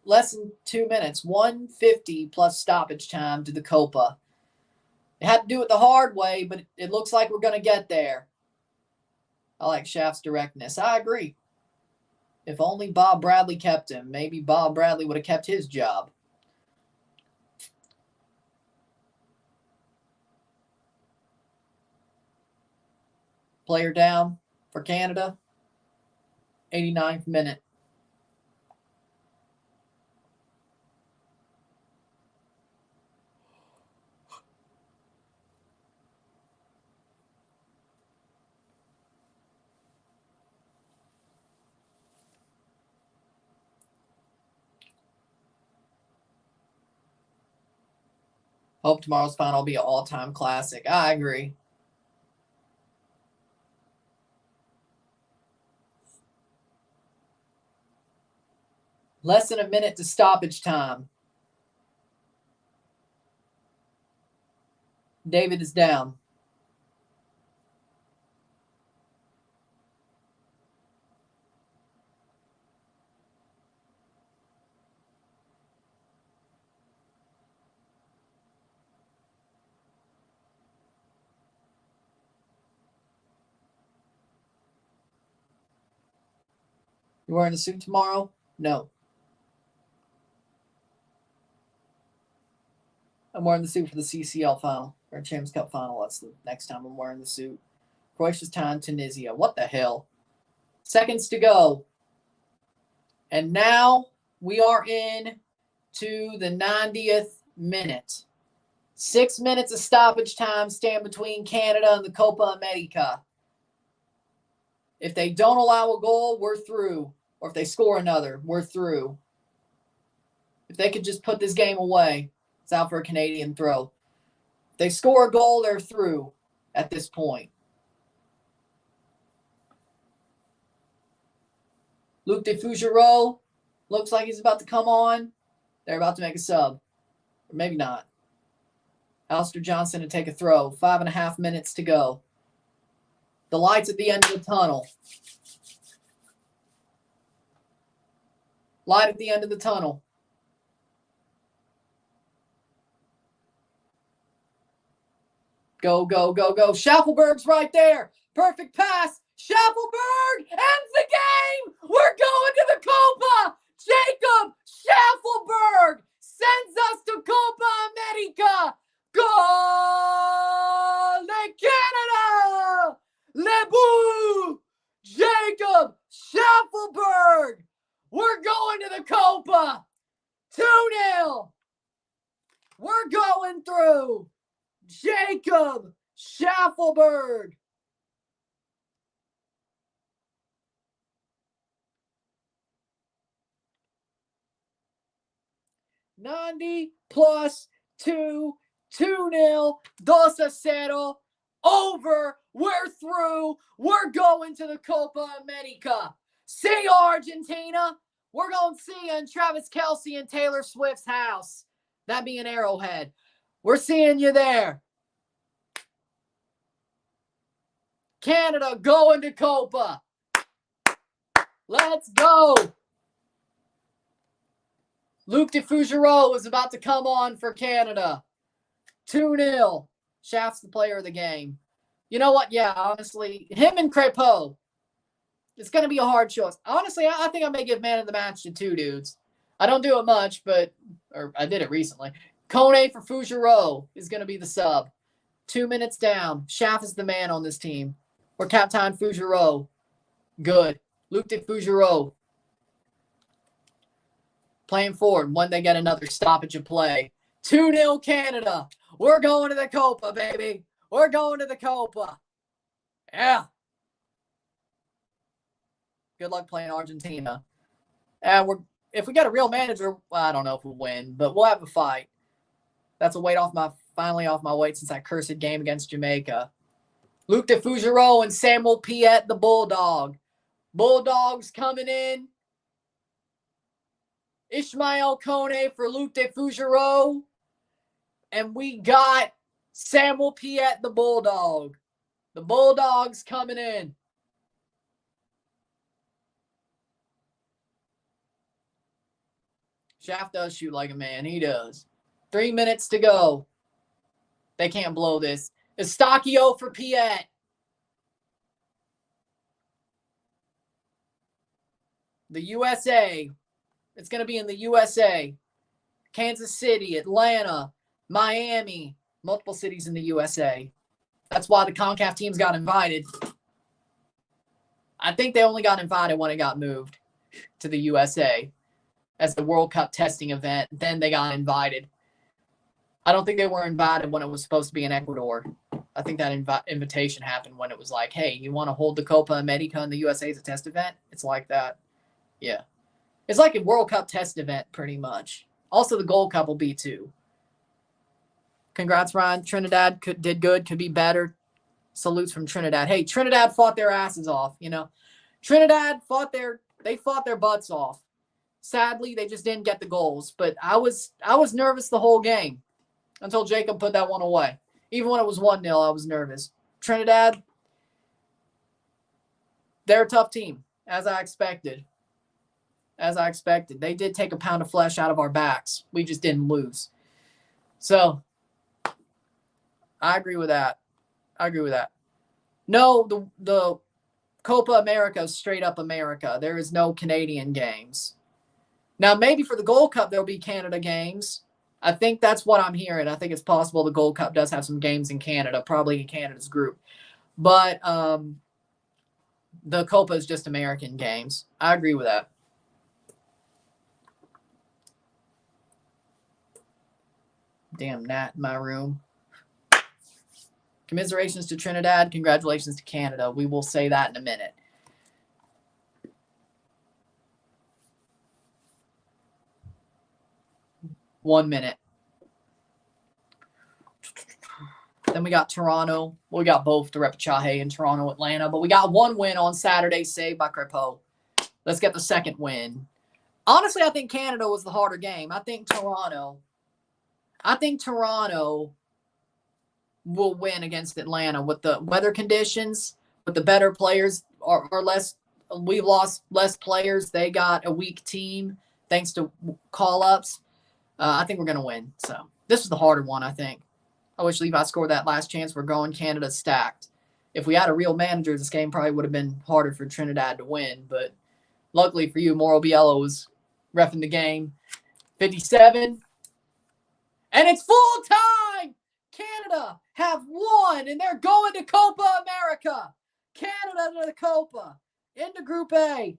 Less than 2 minutes. 1:50 plus stoppage time to the Copa. It had to do it the hard way, but it looks like we're going to get there. I like Schaff's directness. I agree. If only Bob Bradley kept him, maybe Bob Bradley would have kept his job. Player down for Canada. 89th minute. Hope tomorrow's final will be an all-time classic. I agree. Less than a minute to stoppage time. David is down. You wearing the suit tomorrow? No. I'm wearing the suit for the CCL final, or Champions Cup final. That's the next time I'm wearing the suit. Croatia's time, Tunisia. What the hell? Seconds to go. And now we are in to the 90th minute. 6 minutes of stoppage time stand between Canada and the Copa América. If they don't allow a goal, we're through. Or if they score another, we're through. If they could just put this game away, it's out for a Canadian throw. If they score a goal, they're through at this point. Luc de Fougereau looks like he's about to come on. They're about to make a sub. Or maybe not. Alistair Johnson to take a throw. 5.5 minutes to go. The lights at the end of the tunnel. Light at the end of the tunnel. Go, go, go, go. Schaffelberg's right there. Perfect pass. Schaffelberg ends the game. We're going to the Copa. Jacob Schaffelberg sends us to Copa América. Goal de Canada. Le Bout. Jacob Schaffelberg. We're going to the Copa. 2-0. We're going through. Jacob Schaffelberg. +2, 2-0, 2-0, over. We're through. We're going to the Copa América. See you, Argentina. We're going to see you in Travis Kelce and Taylor Swift's house. That being Arrowhead. We're seeing you there. Canada going to Copa. Let's go. Luc de Fougereau is about to come on for Canada. 2-0. Shaft's the player of the game. You know what? Yeah, honestly, him and Crépeau. It's going to be a hard choice. Honestly, I think I may give man of the match to two dudes. I don't do it much, or I did it recently. Kone for Fougereau is going to be the sub. 2 minutes down. Shaft is the man on this team. We're Captain Fougereau. Good. Luc de Fougereau. Playing forward when they get another stoppage of play. 2-0 Canada. We're going to the Copa, baby. We're going to the Copa. Yeah. Good luck playing Argentina. And if we got a real manager, well, I don't know if we'll win, but we'll have a fight. That's a weight finally off my weight since that cursed game against Jamaica. Luc de Fougereau and Samuel Piet, the Bulldog. Bulldogs coming in. Ishmael Kone for Luc de Fougereau. And we got Samuel Piet, the Bulldog. The Bulldogs coming in. Shaft does shoot like a man. He does. 3 minutes to go. They can't blow this. Eustachio for Piet. The USA. It's going to be in the USA. Kansas City, Atlanta, Miami. Multiple cities in the USA. That's why the CONCACAF teams got invited. I think they only got invited when it got moved to the USA as the World Cup testing event. Then they got invited. I don't think they were invited when it was supposed to be in Ecuador. I think that invitation happened when it was like, hey, you want to hold the Copa América in the USA as a test event? It's like that. Yeah. It's like a World Cup test event, pretty much. Also, the Gold Cup will be too. Congrats, Ryan. Trinidad did good, could be better. Salutes from Trinidad. Hey, Trinidad fought their asses off, you know. Trinidad fought their butts off. Sadly, they just didn't get the goals. But I was nervous the whole game until Jacob put that one away. Even when it was 1-0, I was nervous. Trinidad, they're a tough team, as I expected. They did take a pound of flesh out of our backs. We just didn't lose. So, I agree with that. No, the Copa America is straight up America. There is no Canadian games. Now, maybe for the Gold Cup, there'll be Canada games. I think that's what I'm hearing. I think it's possible the Gold Cup does have some games in Canada, probably in Canada's group. But the Copa is just American games. I agree with that. Damn gnat in my room. Commiserations to Trinidad. Congratulations to Canada. We will say that in a minute. One minute. Then we got Toronto. Well, we got both the Repechaje in Toronto, Atlanta. But we got one win on Saturday, saved by Crépeau. Let's get the second win. Honestly, I think Canada was the harder game. I think Toronto will win against Atlanta with the weather conditions, with the better players or less. We've lost less players. They got a weak team thanks to call-ups. I think we're going to win. So this was the harder one, I think. I wish Levi scored that last chance. We're going Canada stacked. If we had a real manager, this game probably would have been harder for Trinidad to win. But luckily for you, Mauro Biello was reffing the game. 57. And it's full time! Canada have won, and they're going to Copa America. Canada to the Copa. Into Group A.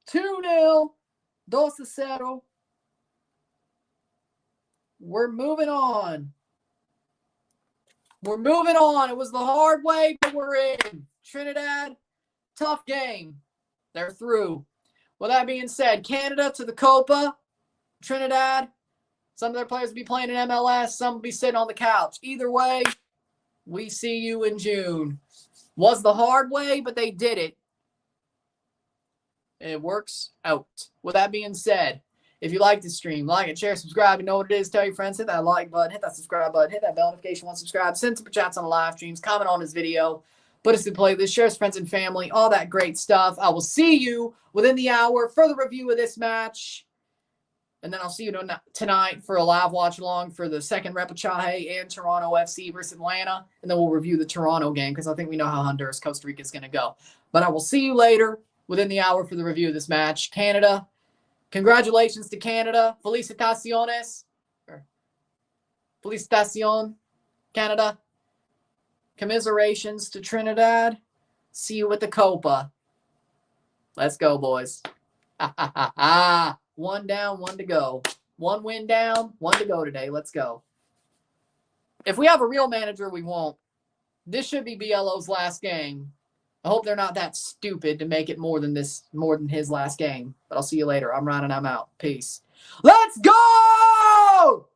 2-0. 2-0. We're moving on. We're moving on. It was the hard way, but we're in. Trinidad, tough game. They're through. With that being said, Canada to the Copa. Trinidad, some of their players will be playing in MLS. Some will be sitting on the couch. Either way, we see you in June. Was the hard way, but they did it. And it works out. With that being said, if you like this stream, like it, share, subscribe. You know what it is. Tell your friends. Hit that like button. Hit that subscribe button. Hit that bell notification once subscribed. Send super chats on the live streams. Comment on this video. Put us to play this. Share with friends and family. All that great stuff. I will see you within the hour for the review of this match. And then I'll see you tonight for a live watch along for the second Repechaje and Toronto FC versus Atlanta. And then we'll review the Toronto game because I think we know how Honduras, Costa Rica is going to go. But I will see you later within the hour for the review of this match. Canada, congratulations to Canada. Felicitaciones. Felicitation, Canada. Commiserations to Trinidad. See you with the Copa. Let's go, boys. One down, one to go. One win down, one to go today. Let's go. If we have a real manager, we won't. This should be BLO's last game. I hope they're not that stupid to make it more than his last game. But I'll see you later. I'm Ryan and I'm out. Peace. Let's go!